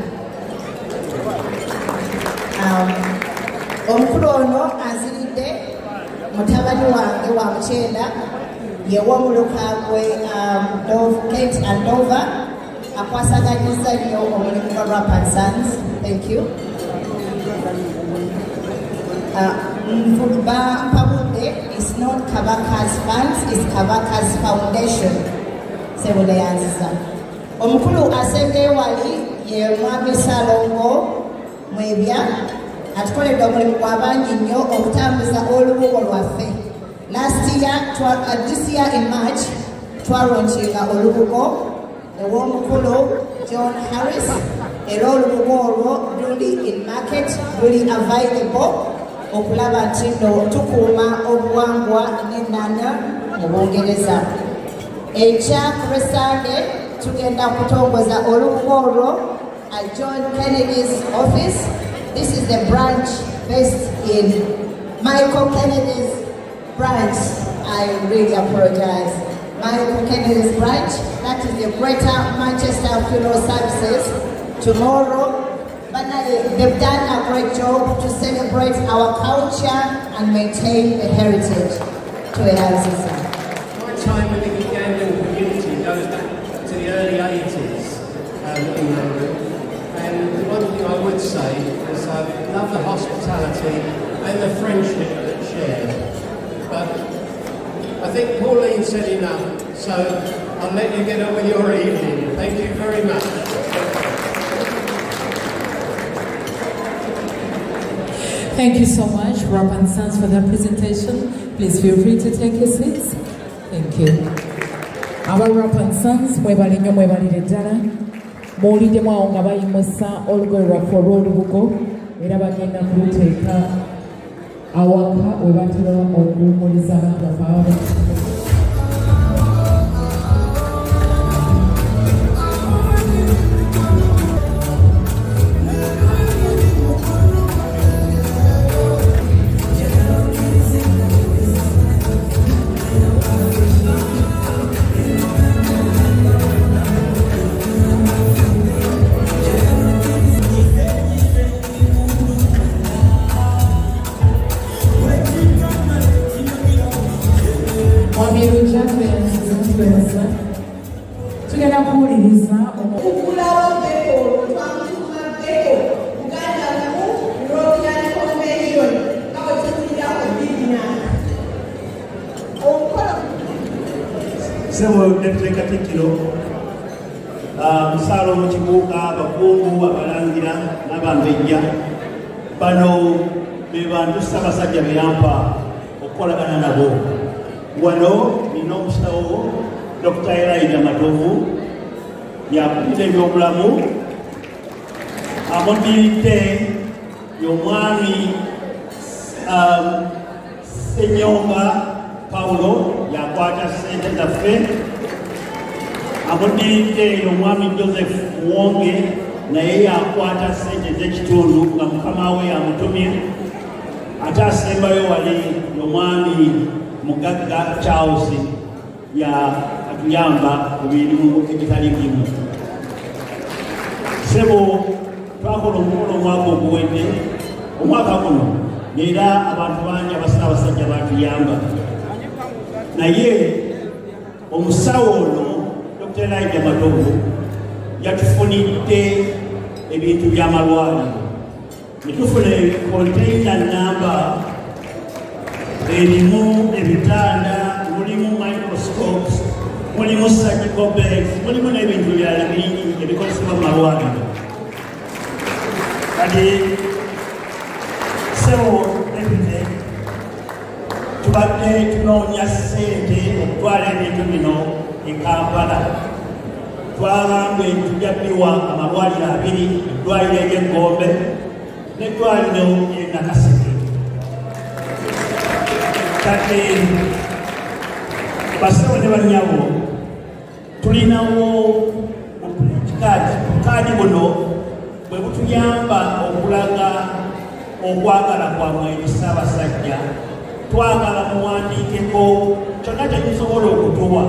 Omukulu ono anziridde mutabani wange wa Mukyenda yew'omuluka gwe Kent and Dover akwasaganyizza nnyo omulimu gwa Rap & Sons. Thank you. Mpabudde is not Kabaka's Funds, it's Kabaka's Foundation. Sebuleyanziza. Omukulu asembye wali ye Mwami Salongo Mwebya atukoledde omulimu gw'abangi nnyo okutambuza olubugo lwaffe. This year in March twalonkinga olubugo ew'omukulu John Harris era olubugo olwo luli in market, luli available okulaba nti no tukuuma obuwangwa n'ennaana mu Bungereza. Enkya ku Lwesande tugenda kutongoza olubugo olwo at John Kennedy's office. This is the branch based in Michael Kennedy's branch. I really apologize. Michael Kennedy's branch. That is the Greater Manchester Funeral Services. Tomorrow, but they've done a great job to celebrate our culture and maintain the heritage to a healthy society. My time with the Ugandan community goes back to the early 80s in Nauru. And the one thing I would say is I love the hospitality and the friendship that's shared. But I think Pauline said enough, so I'll let you get on with your evening. Thank you very much. Thank you so much, Rap & Sons, for that presentation. Please feel free to take your seats. Thank you. Our Rap & Sons, mwebalinyo mwebalire ddala. muwuliddemu awo nga bayimusa olugoye lwaffe olw'olubugo era bagenda kuluteeka awaka we batera okuwumuliza abantu baffe ababa. Tugenda kuwuliriza okugulawo Beko twamutuma Beko Uganda mu European Convention nga bwe tukulira ku bibina omukola Sebo Deputy Katikkiro Musaalo Mukibuuka abakungu abalangira n'abambejja bano be bantu Ssaabasajja be yampa okukolagana nabo wano nina omusawo Dr. Elijah Matovu yakulira ebyobulamu amuddiridde y'omwami Ssenyonga Paulo yakwata ssente zaffe amuddiridde y'omwami Joseph Muwonge naye yakwata ssente z'ekitundu nga mukama we yamutumye ate asembayo wali y'omwami Mugagga Charles atuyamba ku birimu ebitali bimu. Sebo twakola omukolo omwaka oguwedde omwaka guno era abantu bangi Abassaabasajja batuyamba naye omusawo ono Dr. Elijah Matovu yatufunidde ebintu by'amalwaliro netufuna container namba erimu ebitanda mulimu microscopes mulimu surgical bags mulimu n'ebintu byala bingi ebikozesebwa mu malwaliro kati sebo ebine tubadde tunoonya ssente okutwala ebintu bino e Kampala twagambye tujja biwa amalwaliro abiri eddwaliro ery'Eggombe n'eddwaliro e Nakaseke kati basawo ne bannyabo tulinawo bukaadi buno bwe butuyamba okulaga okwagala kwammwe eri Ssaabasajja twagala muwandiikeko kyonna kyetusobola okutuwa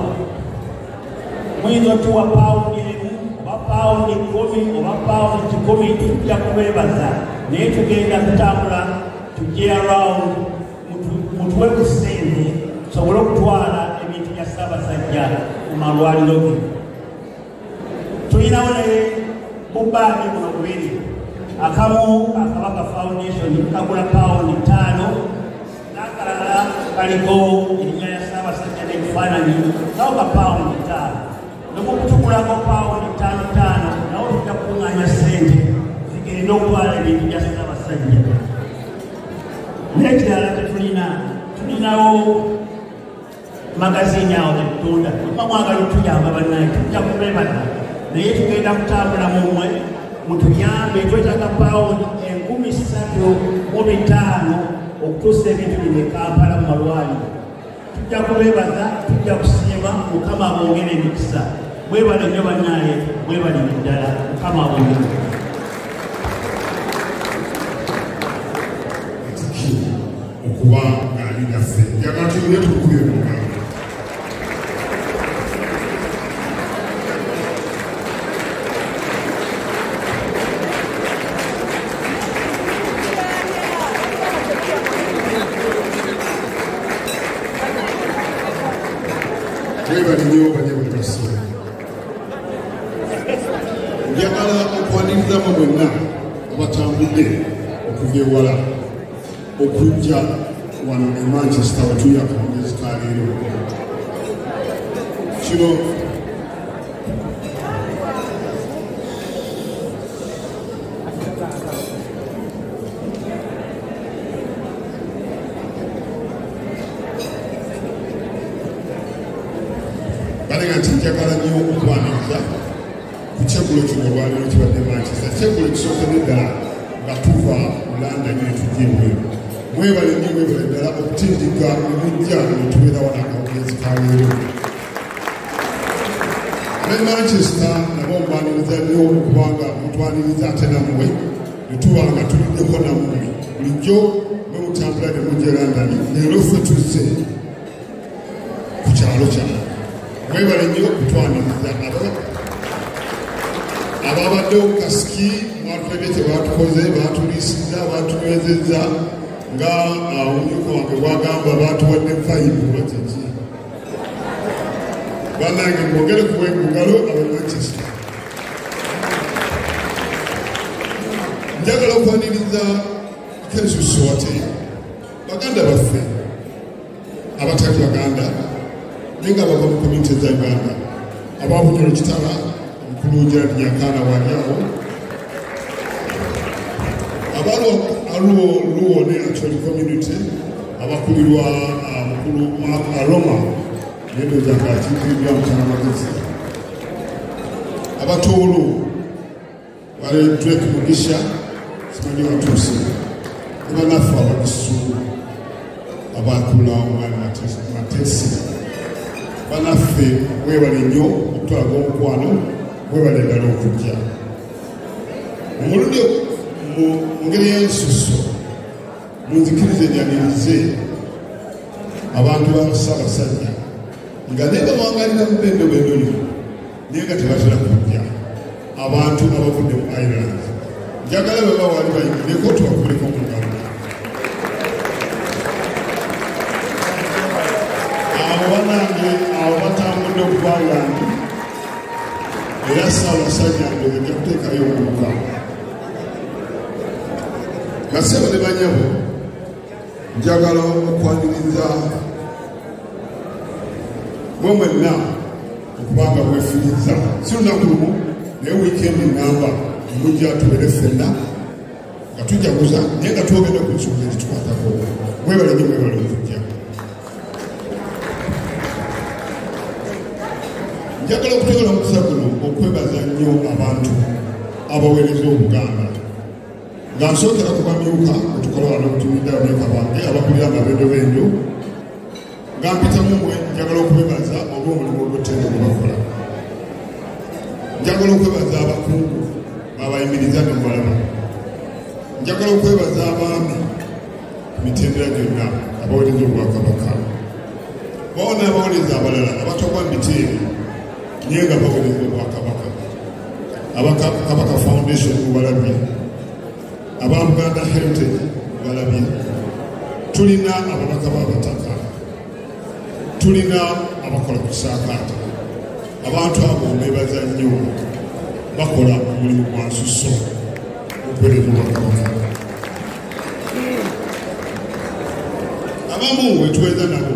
muyinza otuwa pawundi emu oba pawundi 10 oba pawundi 100 tujja kubeebaza naye tugenda kutambula tujje around mutuwe ku ssente tusobole okutwala ebintu bya Ssaabasajja mu malwaliro ge tulinawo naye bubaagi buno bubiri akamu Kabaka Foundation kagula pawundi 5 n'akalala kaliko erinnya lya Ssaabasajja n'ekifaananyi nawo ka pawundi 5 nomukutugulako pawundi 5 nawo tujja kukuŋŋaanya ssente zigenda okutwala ebintu bya Ssaabasajja n'ekirala tulinawo magazini awo tetutunda oba mwagala otuyamba bannaye tujja kubeebaza naye tugenda kutambula mumwe mutuyambe twetaaga pawundi 3,500 okutuusa ebintu bino e Kampala mu malwaliro tujja kubeebaza tujja kusiima Mukama abongere emikisa mwebale nnyo bannaye mwebalire ddala Mukama abongere okuba ng'ali naffe njagala tuyire tukubye muganga mwebalinnyo banyabuli basse njagala okwanirizamu mwenna abatambudde okuva ewala okujja wano e Manchester wetuyaka mugezi kaleero kino balega nti njagala nnyo okwaniriza ku kyeggulo kino olwaliro kibadde Manchester kyeggulo kisookedde ddala nga tuva mu London ne tujja ebweru mwebale nnyo mwebale ddala okutindika ne mujja ne tubeera wano akawungeezi ka leero ne Manchester nabo mbaniriza nnyo okubanga mutwaniriza ate nammwe ne tuba nga tuliddeko nammwe bulijjo ne mutambula ne mujja London leero ffe tuzze ku kyalo kyano mwebale nnyo okutwaniriza ababaddewo kasiki mwatulebye kye baatukoze baatuliisiza baatunywezezza nga omumyuka wange bwagamba baatuwadde fayibu bakiki bannange mwongere kuwa engalo abe Manchester njagala okwaniriza kensuso ate baganda baffe abatali baganda naye nga bava mu komite za Uganda ababunyolo kitala omukulu Nyakana waliawo luwo ne Acholi community abakulirwa mukulu Aroma nedoza nga akiikirirwa mutana magezi abatoolo bale Drake Mugisha simanyi watuuse ne bannaffe abagisu abakula omwana Matesi bannaffe webale nnyo okutwalaga omukwano webale ddala okujja omulundi mu ngeri y'ensuso munzikirize nyanirize abantu ba Ssaabasajja nga naye bawangalira mu bendobendoli naye nga tebatera kujja abantu abavudde mu Ireland njagala baba wali bayingireko tubakuleko mu ngalo abo banange abo batambudde okuva Ireland era Ssaabasajja ndoge nja kuteekayo omuluka Nasema ne banyabo njagala okwaniriza mwe mwenna okubanga mwefiriza si lunaku lumu naye wiikendi ngamba mujja tubeere ffenna nga tujaguza naye nga twogedde ku nsonga ezitukwatako mwebale nnyo mwebale okujja njagala okutegala omukisa guno okwebaza nnyo abantu abaweereza Obuganda nga nsookera ku bamyuka otukola wano okutumidde abamyuka bange abakulira amabendobendo nga mpitamu mwe njagala okwebaza olw'omulimu olw'ottendo gwe bakola njagala okwebaza abakungu babayimiriza ne mubalaba njagala okwebaza abaami ku mitendera gyonna abaweereza Obwakabaka boona abaweereza abalala abatogwa miteeri naye nga baweereza Obwakabaka Kabaka Foundation mubalabye aba Buganda Heritage balabye tulina ababaka b'abataka tulina abakola ku kisaakaate abantu abo beebaza nnyo bakola omulimu gwa nsuso okuweereza Obwakabaka abamu wetuweeza nabo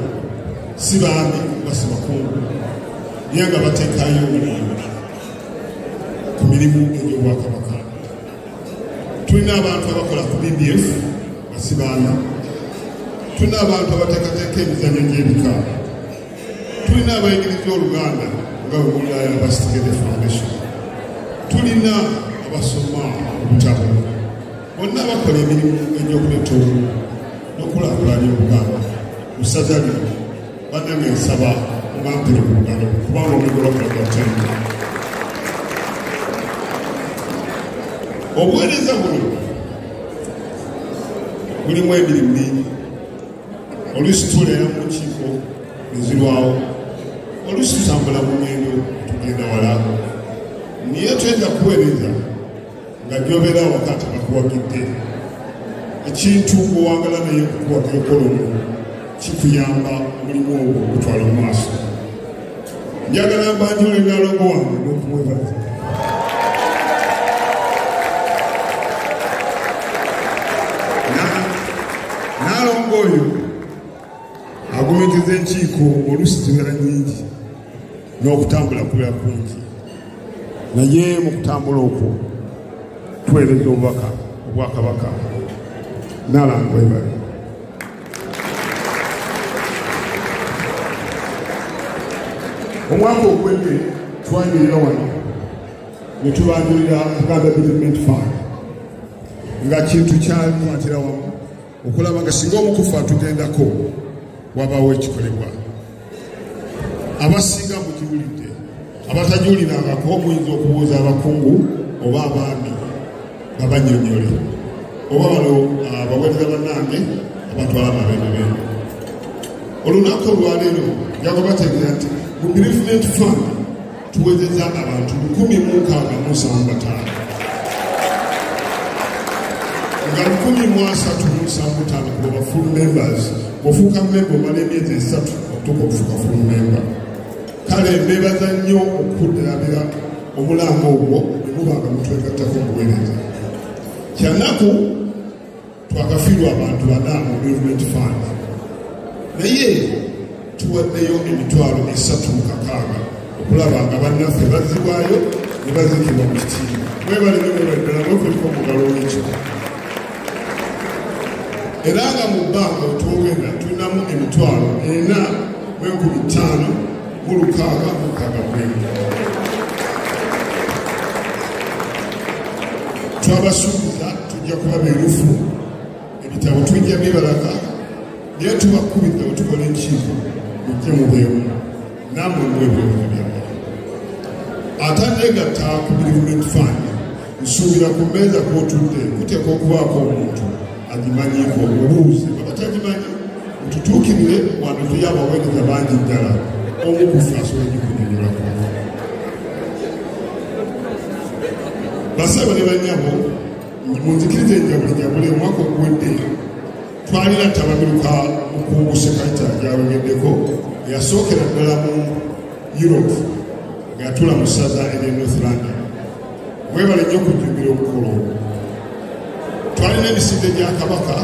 si baami oba si bakungu naye nga bateekayo omulimu ku mirimu egy'Obwakabaka tulina abantu abakola ku BBF basibaana tulina abantu abateekateeka emizannyo gy'ebika tulina abayigiriza Oluganda nga bwe mulirayo Abastigede Foundation tulina abasoma obutabo bonna bakola emirimu egy'okuleeta n'okulaakulanya Obuganda mu ssaza lino bannange nsaba mubampire ku Buganda kubanga omugolo gulaga ttendo obuweereza buno bulimu emirimu mingi oluusi tuleera mu nkiiko nezirwawo oluusi tutambula mu ngendo tugenda wala naye tuyinza kuweereza nga gyobeera wakati bakuwagidde ekintu owangala naye kukuwaga ekolomu kikuyamba omulimu ogwo okutwala mu maaso njagala mbanjula engalogo wange n'okumwebaza naalongo oyo agumikiza enkiiko oluusi zibeera nyingi n'okutambula kubeera kungi naye mu kutambula okwo tuweereza obubaka Obwakabaka naalanga ebale omwaka ogwedde twanirira wano ne tubanjulira Buganda Development Fund nga kintu kyalikwatira wamu okulaba nga singa omukufu atugendako wabaawo ekikolebwa. Abasinga mukiwulidde, abatagiwulirangako muyinza okubuuza abakungu oba abaami babanyonyole oba bano abaweereza bannange abatwala amabendebe. Olunaku olwaleero njaga bategeera nti mu Bereavement Fund tuwezezza abantu 1,675 nga 1,375 kuba full members. Ofuuka member omala emyezi 3 okutuuka okufuuka full member. Kale mbeebaza nnyo okuddabira omulambo ogwo ne muba nga mutwegattako obuweereza. Kyanaku twakafiirwa abantu 4 mu Bereavement Fund, naye tuwaddeyo emitwalo 3,600 okulaba nga bannaffe bazzibwayo ne bazikibwa mu kitiibwa. Mwebaleme ddala mwekuliko omugalo w'ekyo. Era nga mu bbanga otwogenda tulinamu emitwalo 4,560. Twabasuubiza tujja kuba beerufu, ebitabo tujja bibalaka, naye tubakubidde bwe tukola enkiiko mujje mubeemu nammwe mwebeerufu byammwe. Ate neegatta ku Bereavement Fund, nsuubira ku mmeeza kw'otudde kuteeka okubaako omuntu agimanyiiko obubuuzi abatagimanyi mututuukirire wano tuye abaweereza bangi ddala omukufu asobola gikunyonyolako. Basaba ne bannyabo munzikirize enjabulejabule omwaka oguwedde twalina tababiruka mukungu sekretary gyawegeddeko eyasookera ddala mu Europe nga yatula mu ssaza erya North London. Mwebale nnyo okujjumbira omukolo. Twalina emisinde gya Kabaka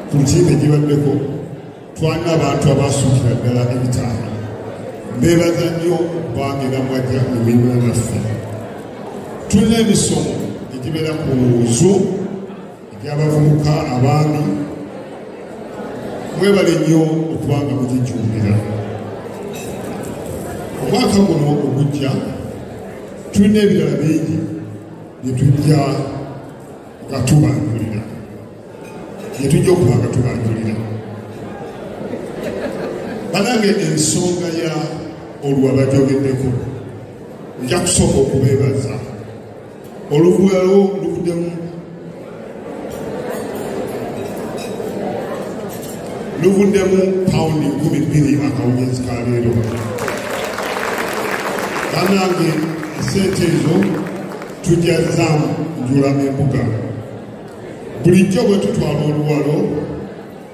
ku lukiiko egibaddeko, twalina abantu abasuukira ddala ebitaano. Mbeebaza nnyo okubanga era mwajja mu mirimu naffe. Tulina emisomo egibeera ku nzu egy'abavubuka abaami. Mwebale nnyo okubanga mugijjumbira. Omwaka guno ogujja tulina ebirala bingi bye tujja nga tubanjulira, bye tujja okuba nga tubanjulira. Banange ensonga ya olwo abajogeddeko nja kusooka okubeebaza. Olubuwalo luvuddemu pawundi 2,000 akawungeezi ka leero. Banange esente ezo tujazzaamu njulamu embuga. Bulijjo bwe tutwala oluwalo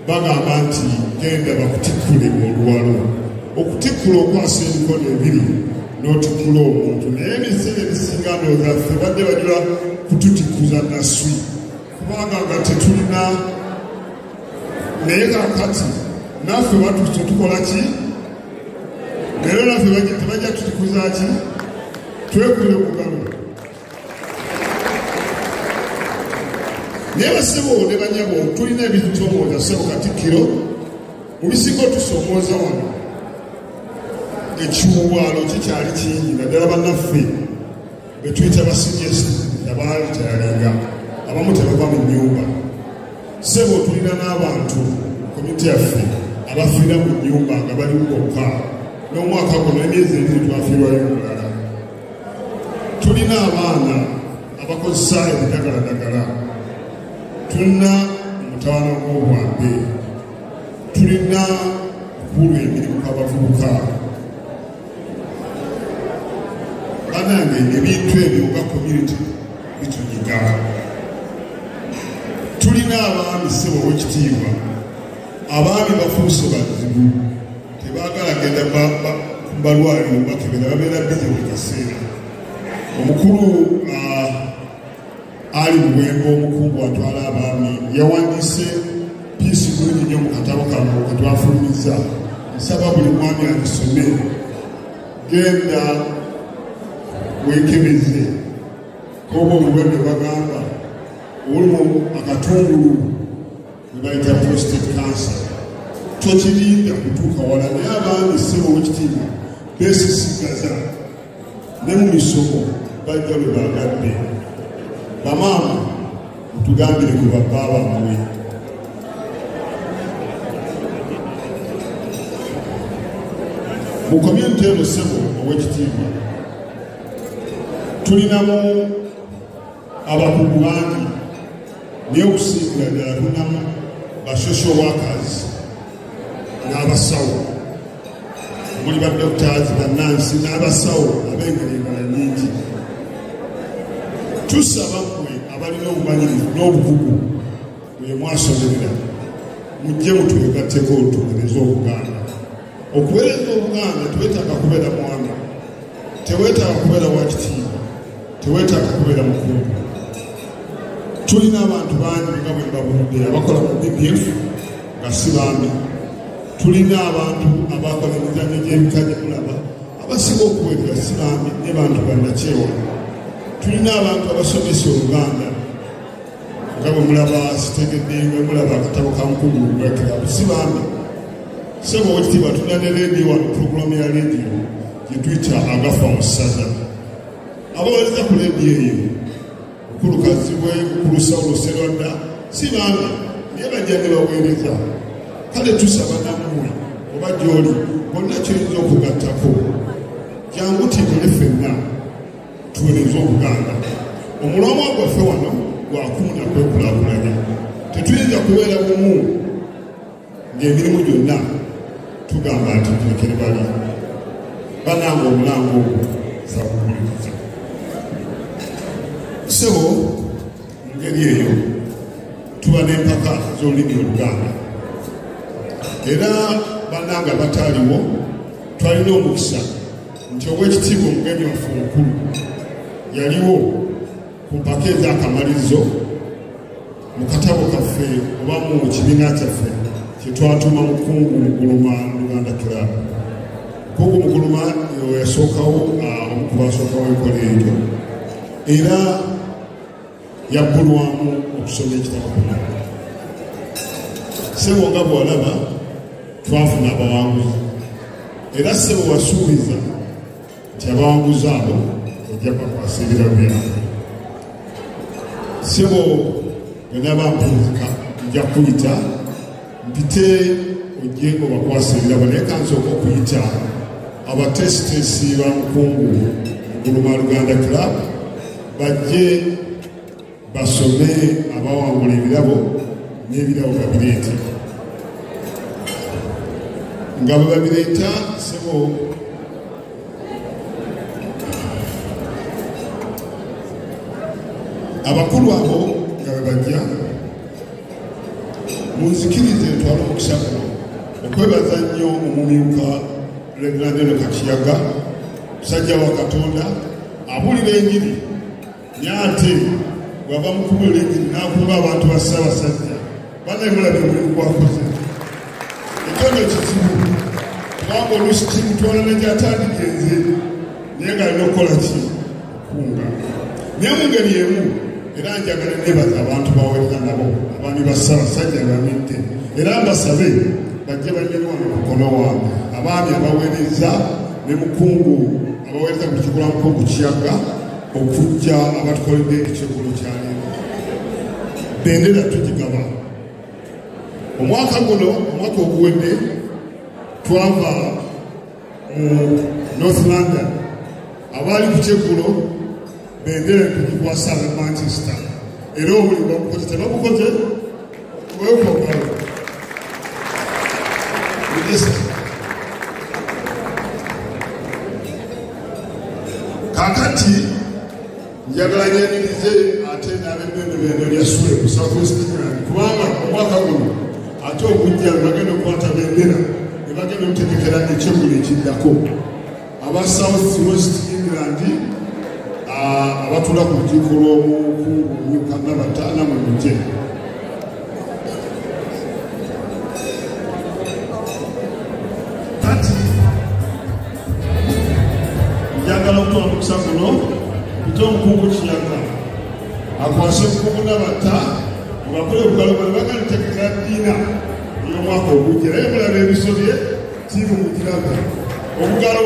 bagamba nti genda bakutikkule oluwalo. Okutikkula okwasa emikono ebiri n'otikkula omuntu, naye ebiseera ebisinga ndowooza badde bajula kututikkuza naswi kubanga nga tetulina. Naye kakati naffe batuse tukola ki? Leero naffe tebajja tutikuza ki? Twekubire omugalo. Naye basebo ne banyabo tulina ebintu kyomwoza ssebo Katikkiro mu bisinga otusoomooza wano. Ekiwuwaalo kikyali kingi naddala bannaffe be tuyita basigesti abaali tyalinga abamu tebava mu nnyumba. Ssebo tulina n'abantu komiti yaffe abafiira mu nnyumba nga bali bokka. N'omwaka guno emyezi 2 twafiirwayo mulala. Tulina abaana abakozesa ebidagaladagala. Tulina omutawaana gw'obwambe. Tulina okulu emirimu kw'abavubuka. Banange ebintu ebyo nga community bitunyiga. Tulina abaami ssebo w'ekitiibwa. Abaami bafuuse bazibu, tebaagala genda ku balwaliro bakebera, babeera bize buli kaseera. Omukulu ali Buwemba, omukungu atwala abaami, yawandiise piisi bulungi nnyo mu katabo kano ke twafulumiza. Nsaba buli mwami alisome, genda weekebeze koba obulwadde bagamba olumu akatungulu webayita prostate cancer. Tokirinda kutuuka wala, naye abaami ssebo w'ekitiibwa beesisigaza ne mu misomo bajja lwe bagadde. Bamaama mutugambire ku baba bammwe. Mu community eno ssebo ow'ekitiibwa tulinamu abakugu bangi naye okusingira ddala tulinamu ba social workers n'abasawo muli ba doctors bannansi n'abasawo ab'engeri endala nnyingi. Tusaba mmwe abalina obumanyirivu n'obukugu bwe mwasomerera mujje mutwegatteko tuweereze Obuganda. Okuweereza Obuganda teweetaaga kubeera mwana, teweetaaga kubeera wakitiibwa, teweetaaga kubeera mukungu. Tulina abantu bangi nga bwe mbabudde abakola mu BPF nga si baami. Tulina abantu abakola emizannyo gy'ebika gye mulaba abasinga okuweerera si baami ne bantu bannakyewa. Tulina abantu abasomesa Oluganda nga bwe mulaba sitegedde nga mulaba akatabo ka Mukungu Mwekirabu si baami. Ssebo owekitiibwa tulina ne leediyo wano puroguramu ya leediyo gye tuyita agafa mu ssaza. Abaweereza ku leediyo eyo Mukulu Kazibwe, Mukulu Sawulo Sserwadda si baami naye bajja ne baweereza. Kale tusaba nammwe oba gy'oli bonna kyoyinza okugattako jangu tibule ffenna tuweereze Obuganda. Omulamwa gwaffe wano gwakuna kwekulaakulanya. Tetuyinza kubeera bumu ng'emirimu gyonna tugamba nti tulekere bali bananga omulango ogwo sabukuliriza. Ssebo mu ngeri eyo tuba n'empaka z'olulimi Oluganda era bannanga bataaliwo twalina omukisa nti Oweekitiibwa omugenyi waffe omukulu yaliwo ku mpaka ez'akamalirizo mu katabo kaffe oba mu kibiina kyaffe kye twatuma Mukungu Muguluma Luganda Club. Mukungu Muguluma yasookawo omu ku basookawo enkola eyo era yabbulwamu okusoma ekitabo kuno. Ssebo nga bw'olaba twafuna abawanguzi era ssebo wasuubiza nti abawanguzi abo ojja bakwasirira byabwe. Ssebo bwe naba mpunzika nja kuyita mpite ojje obakwasirira naye kansooka okuyita abatesitesi ba Mukungu Muguluma Luganda Club bajje basome abawangula ebirabo n'ebirabo babireete. Nga bwe babireeta ssebo abakulu abo nga bwe bajja munzikirize ntwala omukisa guno okwebaza nnyo omumyuka Reverend Kakiyaga musajja wa Katonda abuulira enjiri naye ate bw'ava mu kubuulira enjiri n'akuba abantu ba Ssaabasajja banaye mulabe omulimu gwakoze. Ekyono kizibu kubanga oluusi kimutwala ne gy'atandigenze naye ng'alina okukola ki kunga. Naye mu ngeri emu era njagala nebaza abantu baweereza nabo abaami ba Ssaabasajja bamidde era mbasabe bajje banyere wano ku mukono wange abaami abaweereza ne Mukungu abaweereza ku kikola Mukungu Kiyaga okujja abatukoledde ekyeggulo kya leero. Bendera tugigaba omwaka guno omwaka oguwedde twava mu North London abaali ku kyeggulo bendera tugikwasa ne Manchester era obuli babukoze tebabukoze weekokalo kakati njagala nyenirize ate n'ab'ebbendebendo lya Sule ku South West England kubanga omwaka guno ate ogujja ne bagenda okukwata bendera ne bagenda okutegekera ekyeggulo ekiddako aba South West England abatula ku lukiiko lw'omukungu Mukama bataana mu muje. Kati njagala okutwala omukisa guno ate Omukungu Kiyaga akwase Mukungu Nabata bakole obugalo bwe bagala tekera ddiina y'omwaka ogujja naye mulaba ebisobye tiimu mukiraga obugalo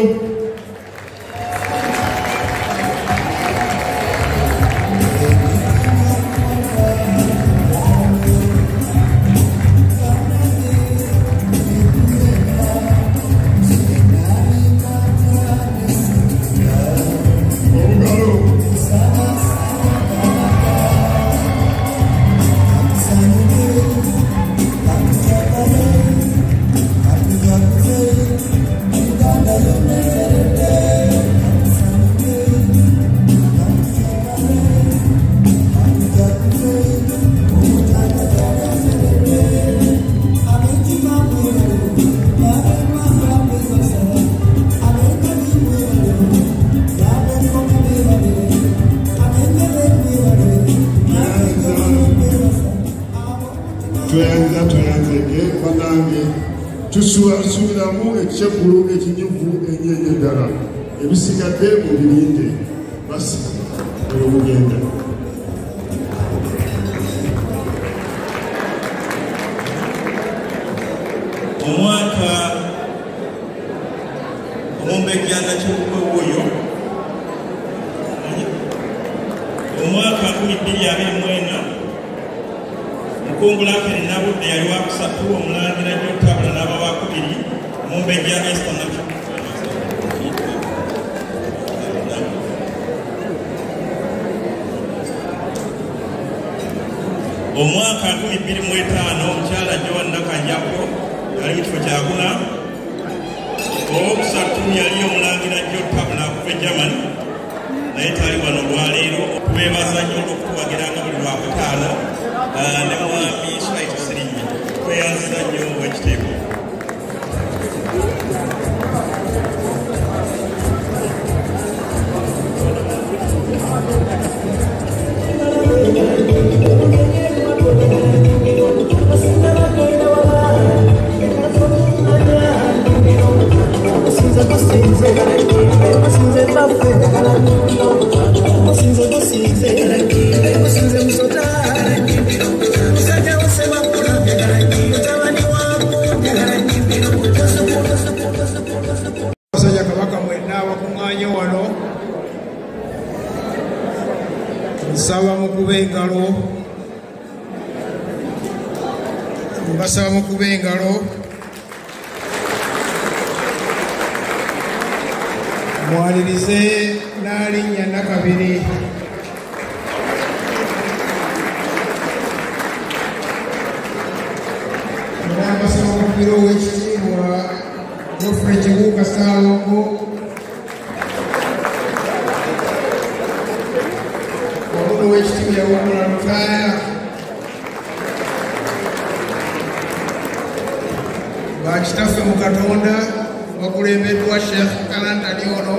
tweyanzege banange tusubiramu ekyekulu ekinyivu enyenye ddala ebisigadde mubirinde basi eyo mugenda omwaka omumbejjanga kyobukwe bwoyo omwaka 2024 mukungulakere nabudde yali wakusatu omulangira gyotabula n'aba wakubiri omumbejja Esther omwaka 2025 omukyala Joan Nakanjako yali mu kifo kyakuna owokusatu yali omulangira gyotabula kuva e Germany naye tali wano olwaleero okubeebaza nnyo olw'okutuwagiranga buli lwakutaano ne mwami Swaiti Sirinyi tweyanziza nnyo ekiteeko Basajja Kabaka mwenna abakuŋŋaanye wano nsaba mukube engalo mbasaba mukube engalo mwalirize n'alinnya Nakabiri era mbasaba mukubira ow'ekitiibwa Geoffrey Kibuuka Ssaalongo wabuno ow'ekitiibwa yawumula Lutaaya bakitaffe mu Katonda bakulembeddwa Sheikh Kalantani ono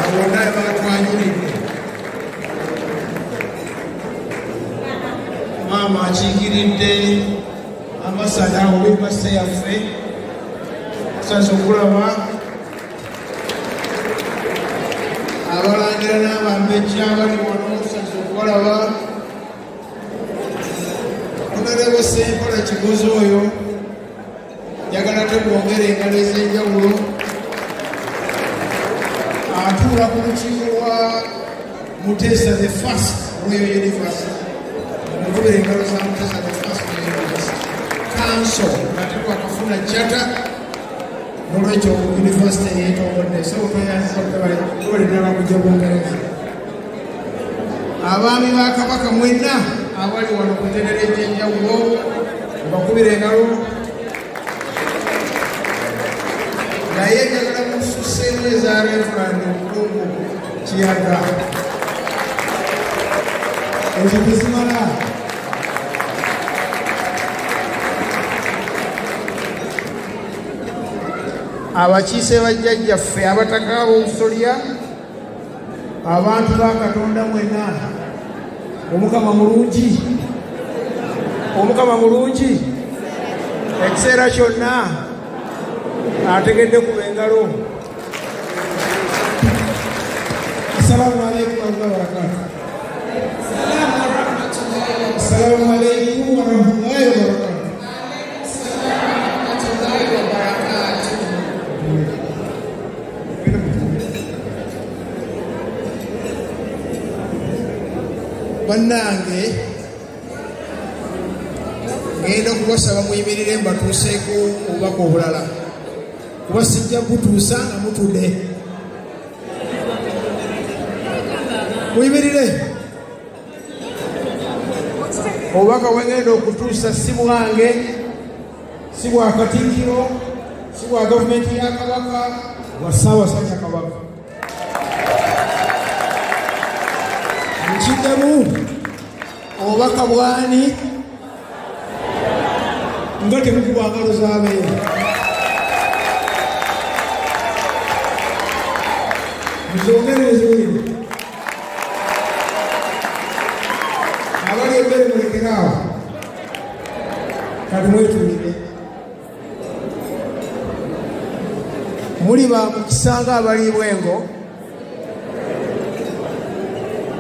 abonna batwanyulidde maama akiikiridde amasala olw'empasa yaffe tusaze okulaba abalangira n'abambejja abali wano tusaze okubalaba onerebo Sempola Kigozi oyo njagala tebwongera engalo ez'enjawulo atuula ku lukiiko lwa Muteesa the First Royal University mukubira engalo za Muteesa the First Royal University Council ate twakafuna jata n'olwekyo yunivasite yeetondodde so tweyanziza okubalidala kujja Bungereza abaami ba Kabaka mwenna abali wano ku ntegera egy'enjawulo mbakubira engalo naye njagala mususeemu eza Reverand Omukungu Kiyaga ezo tezimala abakiise bajjajjaffe abataka b'obusolya abantu ba Katonda mwenna Omukama mulungi Omukama mulungi ekiseera kyonna ategedde ku engalo Assalamu alaikum warahmatullahi wabarakatuh Assalamu alaikum warahmatullahi wabarakatuh bannange ngenda okubasaba muyimirire mbatuuseeko obubaka obulala kuba sijja kutuusa nga mutudde muyimirire obubaka bwengenda okutuusa si bwange si bwa Katikkiro si bwa gavumenti ya Kabaka bwa Ssaabasajja Kabaka nkiddemu obubaka bwani nga temukuba ngalo z'abeeru muzongere eziwulire abali embere mulekeraawo kati mwetulire muli bakukisanga abali Bwengo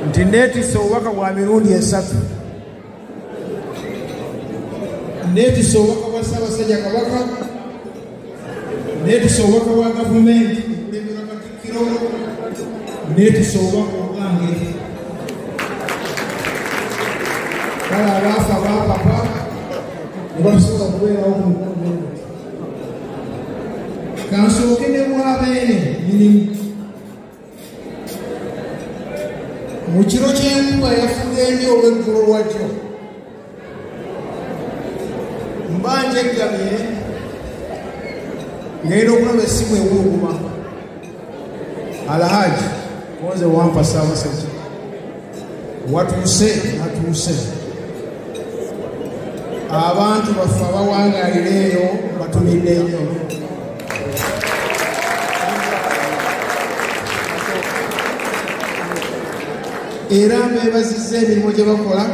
nti neetisa obubaka bwa mirundi 3 neetisa obubaka bwa Ssaabasajja Kabaka neetisa obubaka bwa gavumenti okulemberwa Katikkiro neetisa obubaka obwange kale abaafa baapapa ne basobola kubeerawo ku mukono kansooke ne Bwabeene mirimu mu kiro ky'enkuba yafuga ennyo olw'eggulo lwajjo mbanja eggamye ngenda okulaba essimu ewuluguma Alhaji konze wampa Ssaabasajja watuuse atuuse abantu baffe abawangaalira eyo batumidde nnyo era beebazizza emirimu gye bakola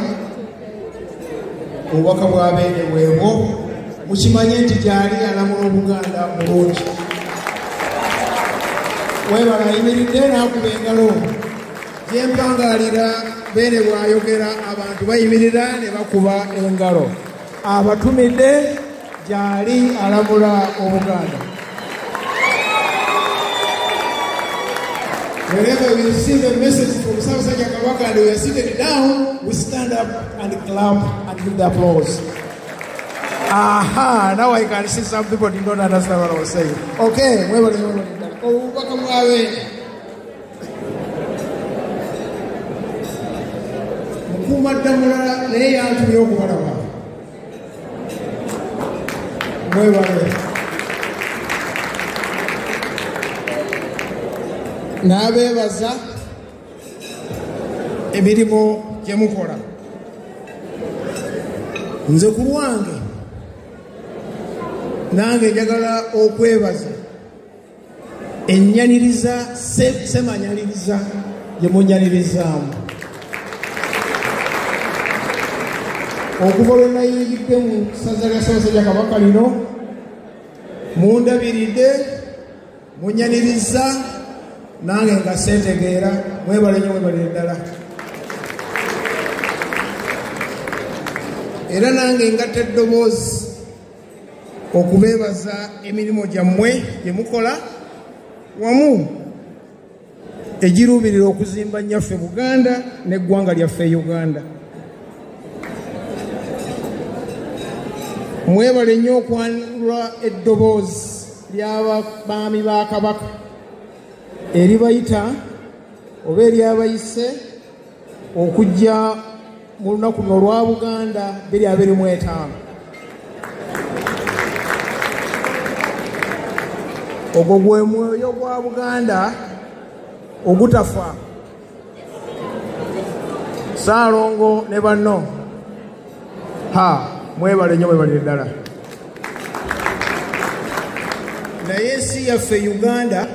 obubaka bw'abeene bwebwo mukimanye nti gyali alamula Obuganda mulungi webala ayimiridde n'akuba engalo gyempangaalira Beene bw'ayogera abantu bayimirira ne bakuba engalo abatumidde gyali alamula Obuganda. Wherever we receive a message from Ssaabasajja Kabaka and we are seated down, we stand up and clap and give the applause. Aha, now I can see some people did not understand what I was saying. Okay, obubaka bw'abeene mukuumaddamula naye yantumye okubalaba mwebale n'abeebaza emirimu gye mukola. Nze ku lwange nange njagala okwebaza ennyaniriza semanyaliriza gye munyanirizaamu okuva lwe nayiiyidde mu ssaza lya Ssaabasajja Kabaka lino mundabiridde munyaniriza nange nga seetegeera mwebale nnyo mwebalire ddala era nange ngatta eddoboozi okubeebaza emirimu gyammwe gye mukola wamu egiruubirira okuzimba nnyaffe Buganda n'eggwanga lyaffe Uganda. Mwebale nnyo okwanula eddoboozi ly'abaami ba Kabaka eribayita oba eryabayise okujja mu lunaku luno olwa Buganda 2025. Ogwo gwe mwoyo gwa Buganda ogutafa. Ssaalongo ne banno mwebale nnyo mwebalire ddala. Naye ensi yaffe Uganda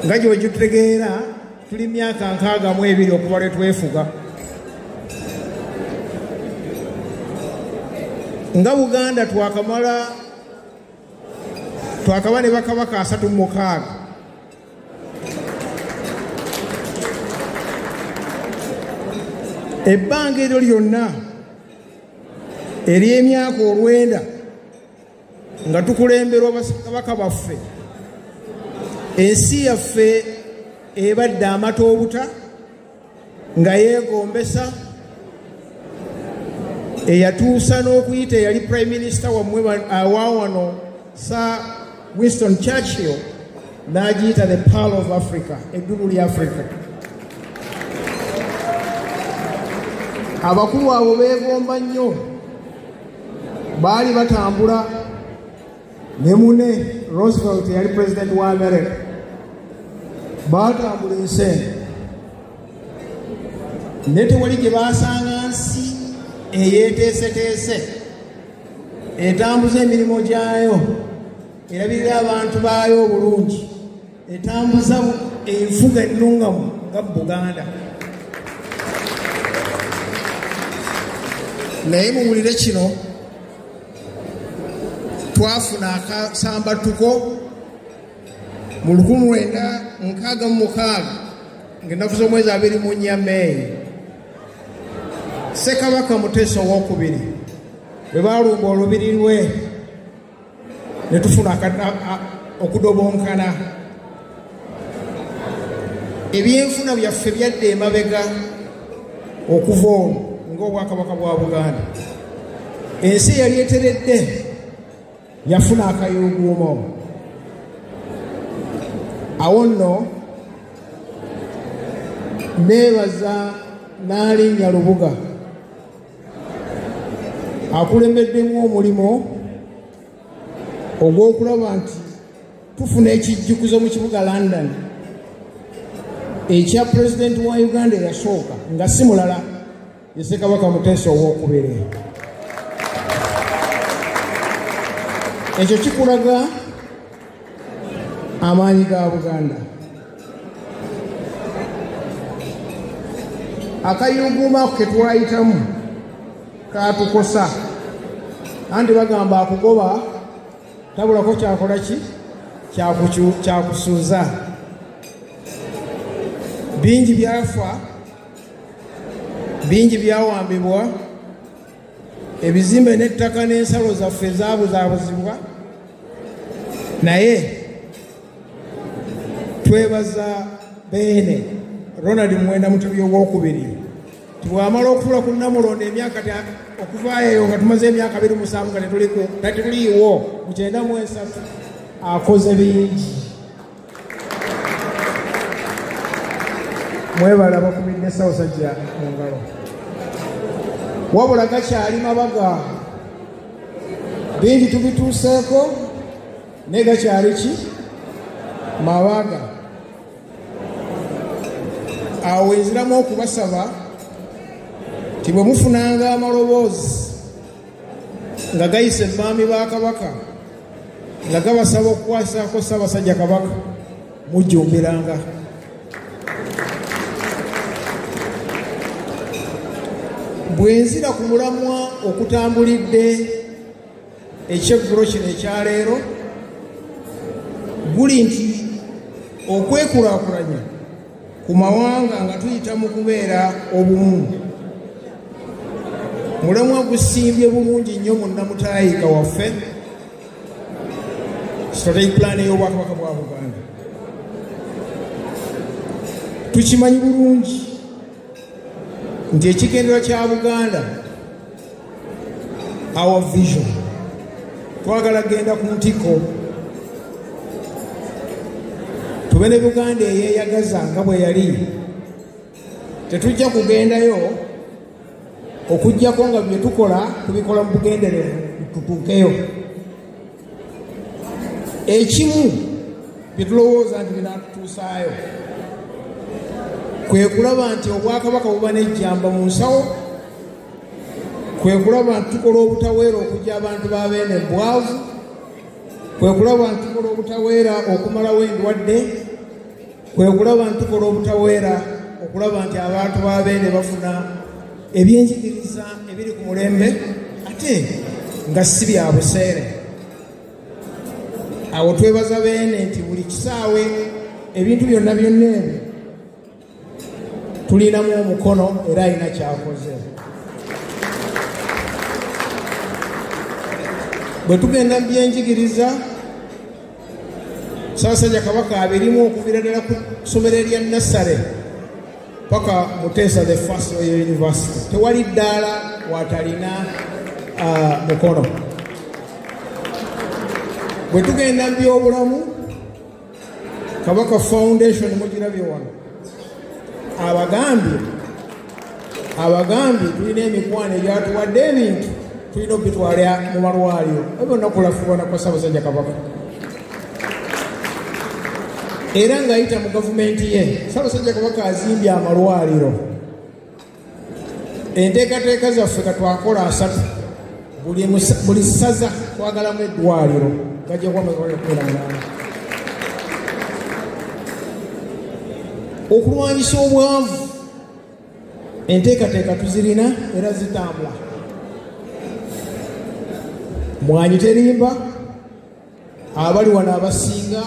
nga gye gitutegeera tuli myaka 62 okuva lwe twefuga. Nga Buganda twakaba ne bakabaka 36. Ebbanga eryo lyonna ery'emyaka 9 nga tukulemberwa bakabaka baffe, ensi yaffe ebadde amatoobuta nga yeegombesa, eyatuusa n'okuyita eyali prime minister wammwe wano Sir Winston Churchill n'agiyita the Pearl of Africa, eddulu lya Africa. Abakulu abo beegomba nnyo, baali batambula ne mune Roosevelt yali president wa America, baatambula ensi ne tewali gye baasanga nsi eyeeteeseteese etambuza emirimu gyayo, erabirira abantu baayo obulungi, etambuza enfuga ennungamu nga Buganda. Naye muwulire kino, twafuna akasambatuko mu 1966 ng'ennaku z'omwezi 24 Meeyi Ssekabaka Muteesa II bwe baalumba olubiri lwe ne tufuna okudobonkana. Ebyenfuna byaffe byadde emabega okuva olwo ng'Obwakabaka bwa Buganda. Ensi eyali eteredde yafuna akayuuguumo. Awo nno neebaza Nnaalinnya Lubuga akulembeddemu omulimu ogw'okulaba nti tufuna ekijjukizo mu kibuga London ekya pulezidenti wa Uganda eyasooka nga si mulala ye Ssekabaka Muteesa II. Ekyo kikulaga amaanyi ga Buganda. Akayuguuma ke twayitamu katukosa anti bagamba akugoba tabulako kyakola ki kyakusuuza. Bingi byafa, bingi byawambibwa, ebizimbe n'ettaka n'ensalo zaffe zaabuzaabuzibwa, naye twebaza Beene Ronald Mwenda Mutebi II tibwamala okutuula ku Namulondo emyaka okuvaayo eyo nga tumaze emyaka 27 nga tetuliiwo mu 93 akoze bingi. Mwebala bakumidde Ssabasajja mu ngalo. Wabula gakyali mabaga, bingi tubituuseeko naye gakyali ki mabaga. Awo enziramu okubasaba ti bwe mufunanga amaloboozi nga gayise emmaami ba Kabaka nga gabasaba okukwasaako Ssaabasajja Kabaka mujjumbiranga. Bwe nzira ku mulamwa okutambulidde ekyeggulo kino ekyaleero guli nti okwekulaakulanya ku mawanga nga tuyita mu kubeera obumu. Mulamwa gusimbye bulungi nnyo mu Nnamutaayiga waffe strategic plan ey'Obwakabaka bwa Buganda. Tukimanyi bulungi nti ekigendera kya Buganda, our vision, twagala genda ku ntiko tube ne Buganda eyeeyagaza nga bwe yali. Tetujja kugendayo okuggyako nga bye tukola tubikola mu bugenderevu tutuukeyo. Ekimu bye tulowooza nti binaatutuusaayo kwe kulaba nti Obwakabaka buba n'ejjamba mu nsawo, kwe kulaba nti tukola obutaweera okujja abantu ba Beene Bwavu, kwe kulaba nti tukola obutaweera okumalawo endwadde, kwe kulaba nti tukola obutaweera okulaba nti abantu ba Beene bafuna ebyenjigiriza ebiri ku mulembe ate nga si bya buseere. Awo twebaza Beene nti buli kisaawe ebintu byonna byonna ebyo tulinamu omukono era alina kyakoze. Bwe tugenda mu byenjigiriza, Ssaabasajja Kabaka abirimu okuviira ddala ku ssomero erya Nassale paka Muteesa the First Royal University. Tewali ddaala watalina mukono. Bwe tugenda mu byobulamu, Kabaka Foundation mugirabye wano. Abagambye tulina emikwano egyatuwadde ebintu tulina okubitwala mu malwaliro. Ebyo nakulafuubana kwa Ssaabasajja Kabaka. Era ng'ayita mu gavumenti ye, Ssaabasajja Kabaka azimbye amalwaliro. Enteekateeka zaffe katwakola 3. Buli ssaza twagalamu eddwaliro gajja kuba amalwaliro 18. Okulwanyisa obwavu, enteekateeka tuzirina era zitambula. Mwanyi terimba, abali wano abasinga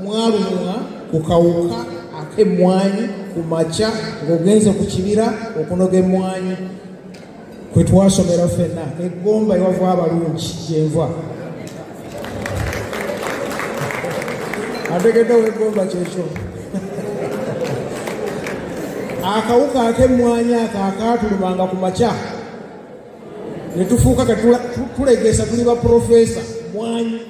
mwalumwa ku kawuka ak'emmwanyi ku makya ng'ogenze ku kibira okunoga emmwanyi kwe twasomera ffenna eggomba ewava abalungi gyenva ategeddewo eggomba kyekyo akawuka ak'emmwanyi ako akaatulumanga ku makya ne tufuuka tulegeesa tuli baprofesa mwanyi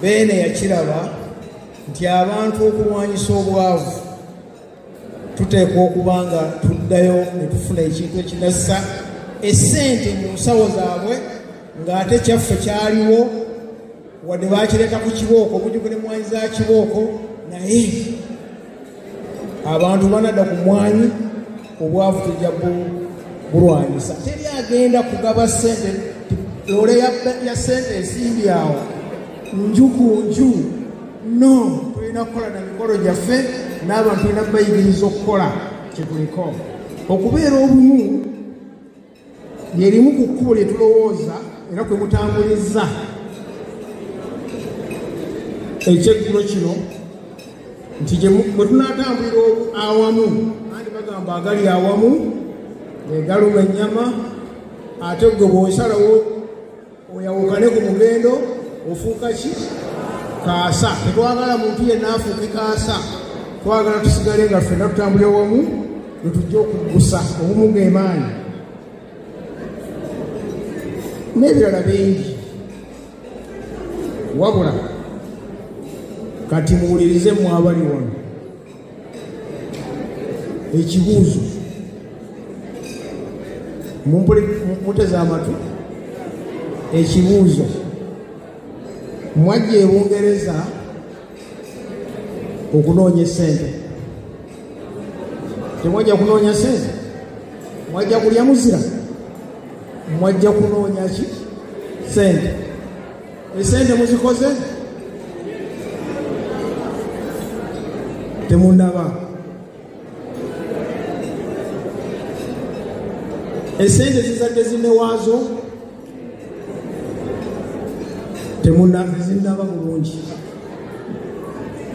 Beene yakiraba nti abantu okulwanyisa obwavu tuteekwa okuba nga tuddayo ne tufuna ekintu ekinassa essente mu nsawo zaabwe ng'ate kyaffe kyaliwo wadde baakireka ku kibooko mujjukire emmwanyi za kibooko naye abantu banadda ku mwanyi obwavu tujja bulwanyisa teri agenda kugaba ssente loole ya ssente esimbi awo nju ku nju no tulina kukola na mikolo gyaffe n'abantu tulina kubayigiriza okukola kyetuliko okubeera obumu lyerimu ku kkubo lye tulowooza era kwe mutambulizza ekyeggulo kino nti bwe tunaatambulira awamu andi bagamba agali awamu egaluma ennyama ate gwe bw'osalawo oyawukane ku mugendo ofuuka ki kaasa tetwagala muntu yenna afuuke kaasa twagala tusigale nga ffenna tutambulira wamu netujja okuggusa obumu g'emaanyi n'ebirala bingi wabula kati muwulirize mu abali wano ekibuuzo muteze amatu ekibuuzo mwajja e Bungereza okunoonya essente temwajja kunoonya ssente mwajja kulya muzira mwajja kunoonya ki ssente essente muzikoze temunaba essente zizadde zinewaazo temunazinaba bulungi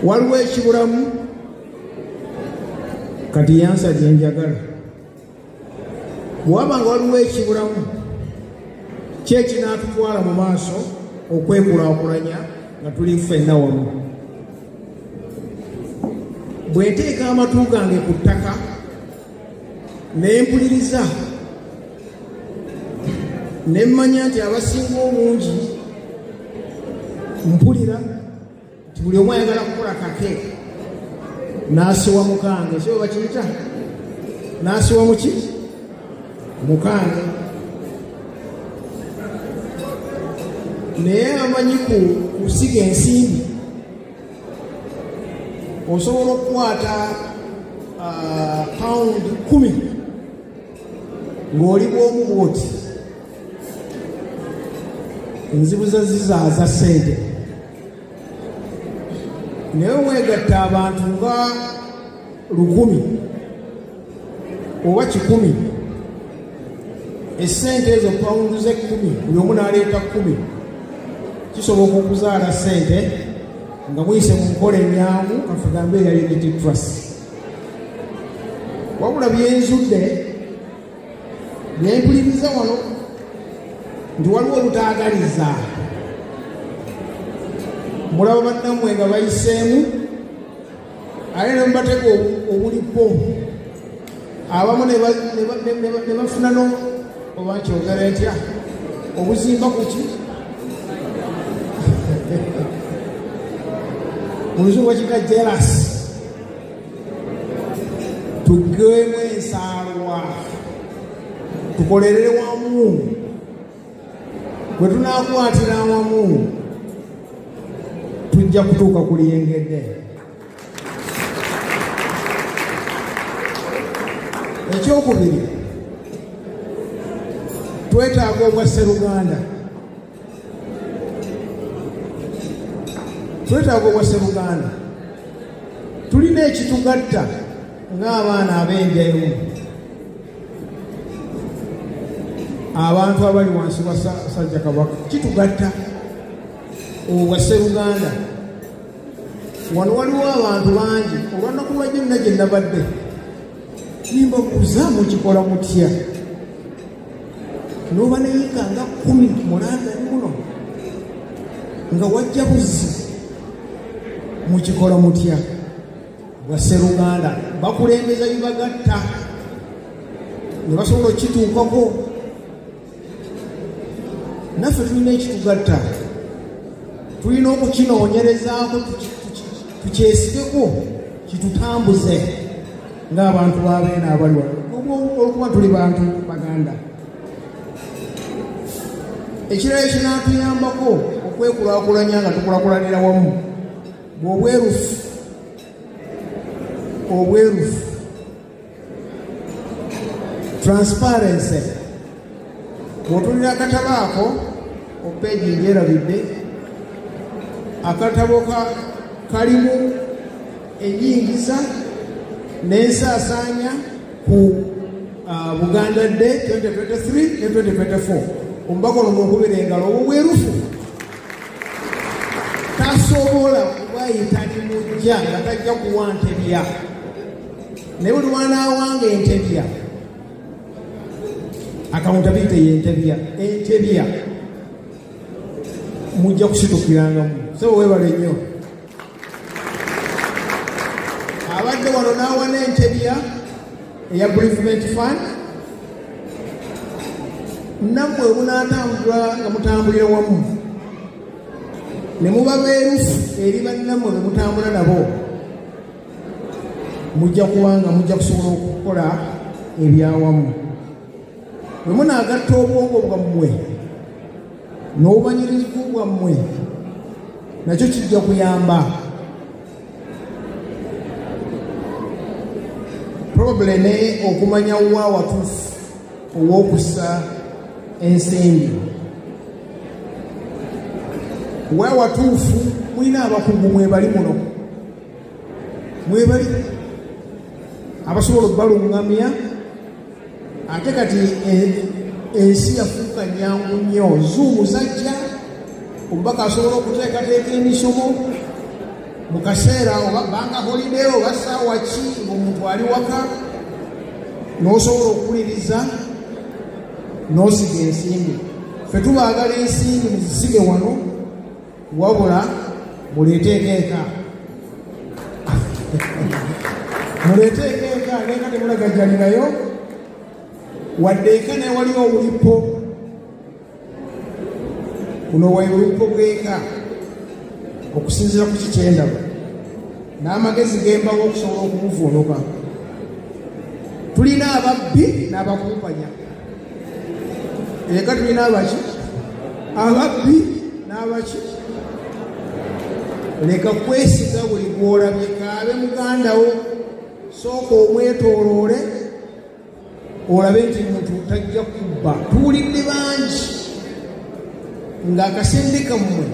waliwo ekibulamu kati yansa gyenjagala bwabanga waliwo ekibulamu kyekinaatutwala mu maaso okwekulaakulanya nga tuli ffenna wamu bwe nteeka amatu gange ku ttaka ne mpuliriza ne mmanya nti abasinga obungi mpulira nti buli omu ayagala kukola kake n'asiwa mukange kyo bakiyita n'asiwa muki mukange naye amanyi kusiga ensimbi osobola okukwata paundi 10 ng'oli bw'omu bwoti enzibuza zizaaza ssente naye weegatta abantu nga 1000 oba 100 essente ezo paundi ze 10 buli omu n'aleeta 10 kisoboka okuzaala ssente nga muyise mu nkola ennyangu kafugambe eya Unity Trust wabula byenzudde byempuliriza wano nti waliwo obutaagaliza mulaba bannammwe nga bayiseemu ate ne mubatega obulipo abamu ne bafuna oba nkyogera etya obuzimba ku ki muluzungu bakika jealous tugewemu ensaalwa tukolerere wamu bwe tunaakwatira awamu tujja kutuuka ku liyengedde ekyokubiri twetaaga obwa Sseruganda tulina ekitugatta ng'abaana ab'enjeru abantu abali wansi wa Ssaabasajja Kabaka kitugatta obwa Sseruganda. Wano waliwo abantu bangi olwanaku lwajjo nna gye nabadde nimbabuuza mukikola mutya n'oba neyika nga 10 mu London muno nga wajja buzzi mukikola mutya bwa Sseruganda bakulembeza bibagatta ne basobola okituukako. Naffe tulina ekitugatta, tulina okukinoonyerezaako tukyesigeko kitutambuze ng'abantu b'abeena abali wano olwokuba tuli bantu baganda. Ekirala ekinaatuyambako okwekulaakulanya nga tukulakulanira wamu obwerufu transparency. Bw'otulira akatabo ako opeegi njerabidde, akatabo kalimu enyingiza n'ensaasaanya ku Buganda Day 2023 ne 2024. Omubaka ono mwekubira engalo obwerufu tasobola kubayita nimujja nga tajja kuwa ntebya, naye buli wanaawanga entebya accountability entebya mujja kusitukirangamu. So webale nnyo abadde wano n'awa n'entebya eya bereavement fund. Nammwe munaatambula nga mutambulira wamu ne muba beerufu eri bannammwe be mutambula nabo, mujja kuwanga mujja kusobola okukola ebyawamu. Bwe munaagatta obwongo bwammwe n'obumanyirivu bwammwe nakyo kijja kuyamba. Probably ne okumanya wa watuufu ow'okussa ensimbi. Wa watuufu mulina abakugu mwebali muno, mwebali abasobola okubalungamya. Ate kati ensi yafuuka nyangu nnyo, zuumu zajja, omubaka asobola okuteekateeka emisomo mu kaseera oba banga holiday oba ssaawa ki omuntu ali waka n'osobola okuwuliriza n'osiga ensimbi. Ffe tubaagala ensimbi muzisige wano, wabula muleeteeko eka muleeteeko eka neka temulagajjalirayo wadde eka naye waliwo obulipo buno wayi bulipo bw'eka okusinziira ku kikyendaba n'amagezi gembawo okusobola okumuvuunuka. Tulina ababbi n'abakumpanya, eka tulina abaki ababbi n'abaki. Leka kwesiga buli gw'olabye, kaabe mugandawo, sooka omwetooloole olabe nti muntu tajja kubba. Tuwulidde bangi ng'akasente kammwe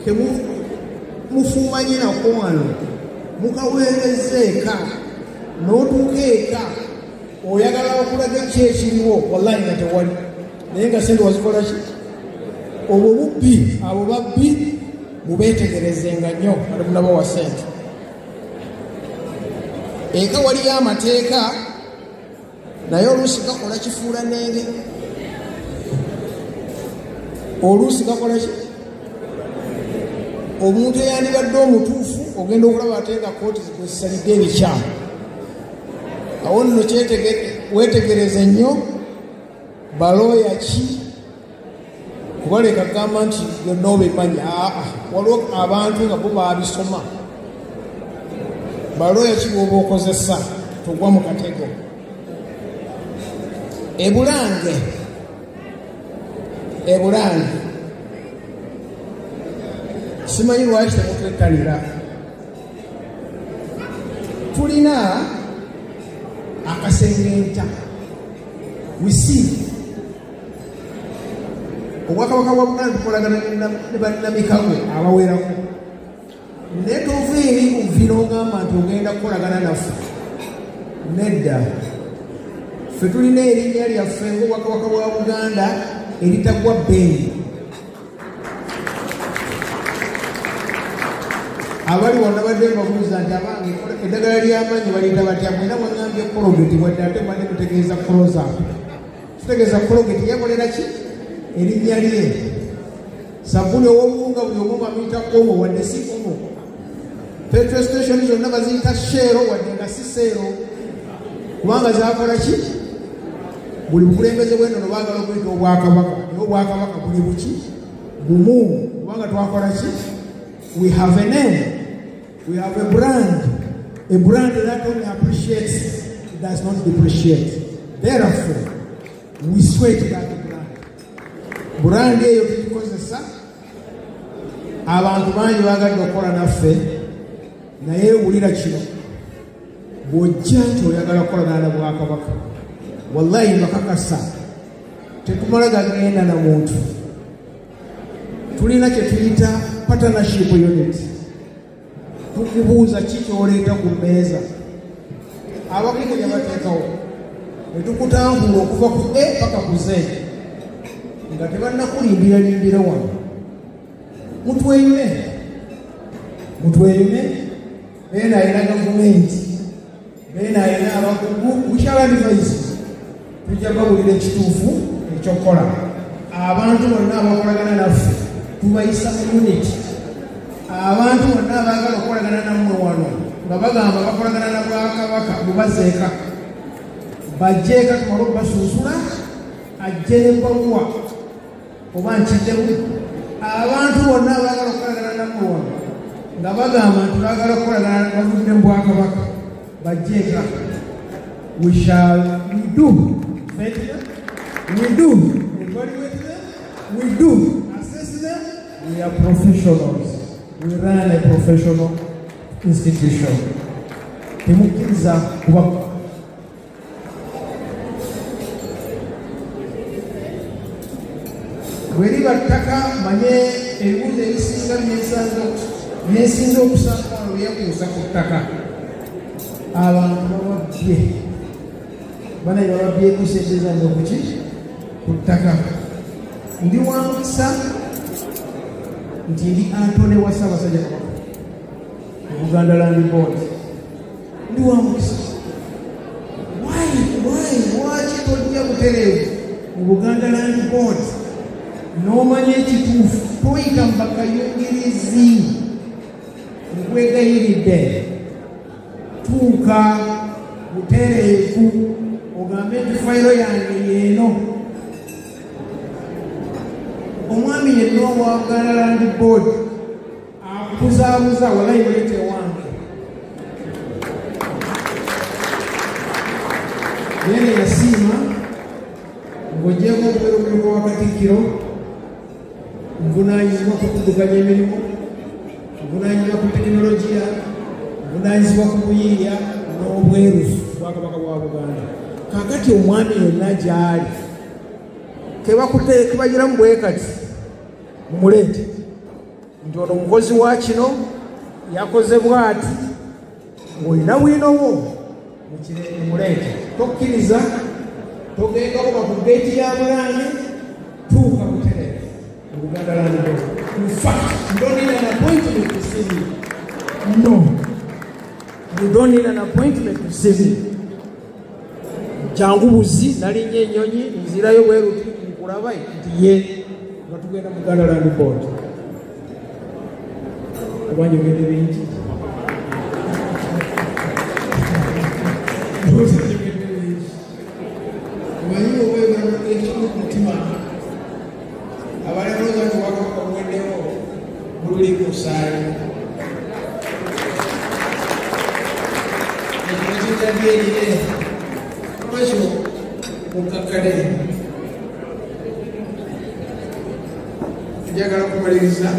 kemufuumanye nako wano mukaweereza eka, n'otuuka eka oyagala okulaga ki ekiriwo, wallahi nga tewali, naye nga sente wazikola ki? Obwo bubbi. Abo babbi mubeetegerezenga nnyo ali munabawa sente. Eka waliyo amateeka naye oluusi gakola kifuula nenge, oluusi gakola ki? Omuntu eyandibadde omutuufu ogenda okulaba ate nga kooti zisalidde ebikyamu. Awo nno weetegereze nnyo balooya ki, kubaleka gamba nti byonna obimanyi. Waliwo abantu nga bo baabisoma. Balooya ki bw'oba okozesa togwa mu katego. Ebulange simanyi lwaki temutwettanira. Tulina akasengenta wisi obwakabaka bwa Buganda tukolagana ne bannamikago abawerako, naye tova eri buvira ogamba nti ogenda kukolagana naffe. Nedda, ffe tulina erinnya lyaffe ng'obwakabaka bwa Buganda eritagwa bbeeyi. Abali wonna badde babuuza nti abange eddagala ly'amaanyi baliyita batya, mwena mwaŋŋambye kologeti wadde ate badde mutegeeza close-up. Tutegeeza kologeti yakolera ki? Erinnya lye. Sabbuuni ow'obuwunga buli omu bamuyita omo wadde si omo. Petrol station zonna baziyita sheero wadde nga si seero. Kubanga zakola ki? Buli bukulembeze bw'ennono baagala okuyita obwakabaka. Naye obwakabaka buli buki? Bumu. Kubanga twakola ki? We have a name. We have a brand. A brand that only appreciates, it does not depreciate. Therefore, we sweat that brand. Brand eyo tugikozesa. Abantu bangi bagadde okukola naffe. Naye wulira kino. Bw'ojja nti oyagala kukolagana na Bwakabaka. Wallahi mbakakasa. Tetumala gagenda na muntu. Tulina kye tuyita partnership unit. Tukubuuza ki ky'oleeta ku mmeeza. Abakungu gye bateekawo. Ne tukutambula okuva ku A paka ku Z. Nga tebannakulindira wano. Mutweyune. Beena alina gavumenti. Beena alina abakungu. We shall advise. Tujja babulira ekituufu ekyokukola. Abantu bonna abakolagana naffe tubayisa mu unity. Abantu bonna abaagala okukolagana nammwe wano nga bagamba bakolagana na Bwakabaka mubazeeka. Bajjeeka tumale okubasunsula ajje ne bbaluwa oba nkiddemu. Abantu bonna abaagala okukolagana nammwe wano nga bagamba nti baagala okukolagana bavudde mu Bwakabaka bajjeeka. We do. We do. Evaluate them. We do. Assess them. We are professionals. We run a professional institution. Temukkiriza kubaka. Bweriba ttaka manye ebibuuzo ebisinga byesinza okusanga wano byekuusa ku ttaka. Abantu bababye. Banaye bababbyeko sente zange kuki? Ku ttaka. Ndi wamukisa nti ndi Antone wa Ssaabasajja Kabaka mu Buganda Land Board. Ndi wamukisa. Lwaki tojja butereevu mu Buganda Land Board n'omanya ekituufu toyita mu bakayungirizi? Nkwegayiridde tuuka butereevu ogambe nti fayiro yange yeeno. Omwami yenna owa Buganda Land Board akuzaabuza walayi buleete wange. Yene yasiima ng'oggyeko obuweerukuluko wa Katikkiro, nvunaanyizibwa ku kuddukanya emirimu, nvunaanyizibwa ku tekinologiya, nvunaanyizibwa ku buyiiya n'obwerufu Bwakabaka bwa Buganda. Kaakati omwami yenna gy'ali kebagiramu bwe kati mumuleete nti ono omukozi wa kino yakoze bw'ati ng'olina bwinowo mumuleete. Tokkiriza togenda kuba ku geeti ya Bulange tuuka butereevu mu Buganda Land Board. In fact, you don't need an appointment to see me. No. You don't need an appointment to see me. Jangu buzi nalinnya ennyonyi nzirayo bweruti nkulaba nti ye nga tugenda mu Buganda Land Board. Obanje ogende bingi. Omanyi obwegala ekimu ku mutima abalowooza nti Bwakabaka buweddewo bululi ku ssaayi. Ekino kijjabyerire lwekyo mukakkale. Njagala kumaliriza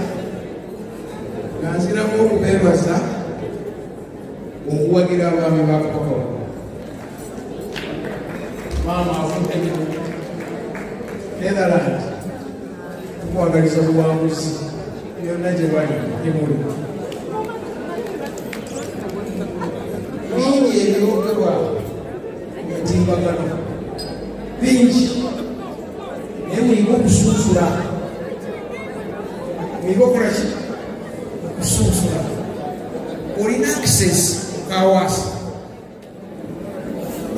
nga nziramu okubeebaza okuwagira abaami ba Kabaka. Maama afudde mu Netherland tukwagaliza buwanguzi byonna gye bali emuli. Bingi ebyogerwa mu mutimbagano bingi naye muyiga okusunsula muyiga okolaki okusunsula olina access kawaasa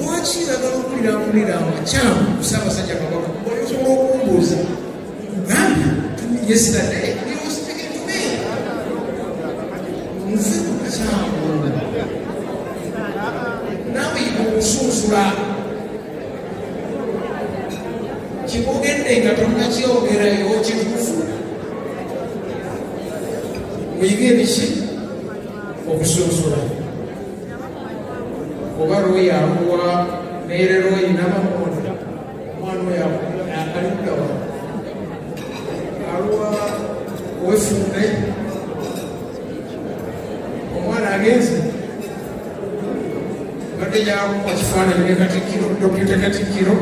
lwaki yagala okulirakulira amakyamu kusaabasajja kabaka osobola okumbuuza uganda yesterday he was speaking to me nze mukakyamu nawe yiga okusunsula kikugende nga tonakyogerayo kituufu muyige ebiki okusunsula oba lwoyo aluwa neere lwoyi nabamona omwana oyo akaliddawa aluwa wefumbe omwana agenze badde gyakuwa kifaananyi nekatikkiro dokita katikkiro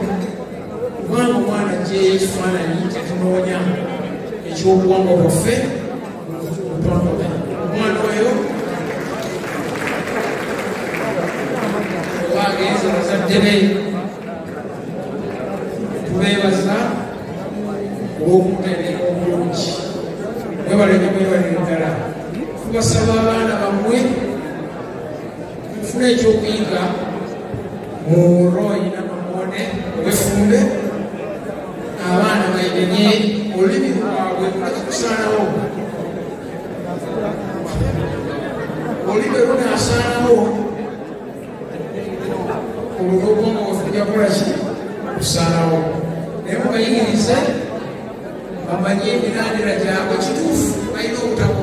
kubanga omwana gyeyo ekifaananyi tetunoonya ekyobuwangwa bwaffe omwana oyo agenze bazadde be tubeebaza olw'okuteeka obulungi mwebalenge mwebalire ddala tubasaba abaana bammwe mufune ekyokuyiga mu royi namamone obefumbe abaana bayigenye olulimi lwabwe kusaanawo olulimi lunaasaanawo olwobwongo bwaffe kolaki kusaanawo naye mubayigirize bamanye emirandira gyabwe kituufu balina obutabo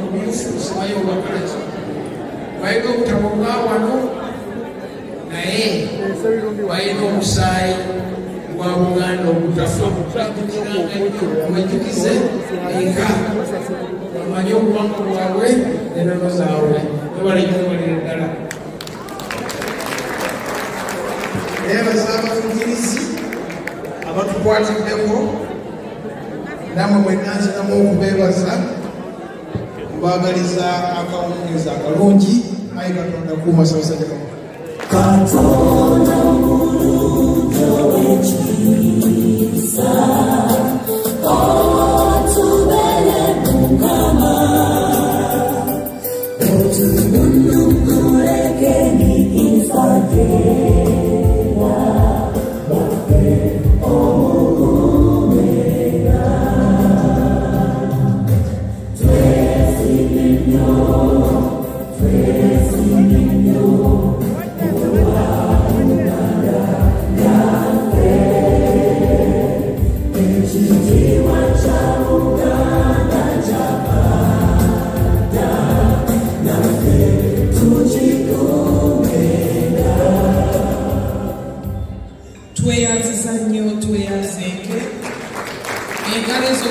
mumyufu simayo obwakalaki balina obutabo bwa wano naye balina omusaayi gwa buganda obutafa amajjukize eka bamanye obuwango bwabwe nenono zaabwe ebalinyebalire ddala nebaza abavugirizi abatukwatiddeko namwe mwenanziramu okubeebaza mbaagaliza akawungeeza akalungi ayi katonda kuuma sabasajja katonda mulungi ow'ekisa otubere mukama otununulekeni ifage tweyaziza nnyo tweyazeeke engalo ezo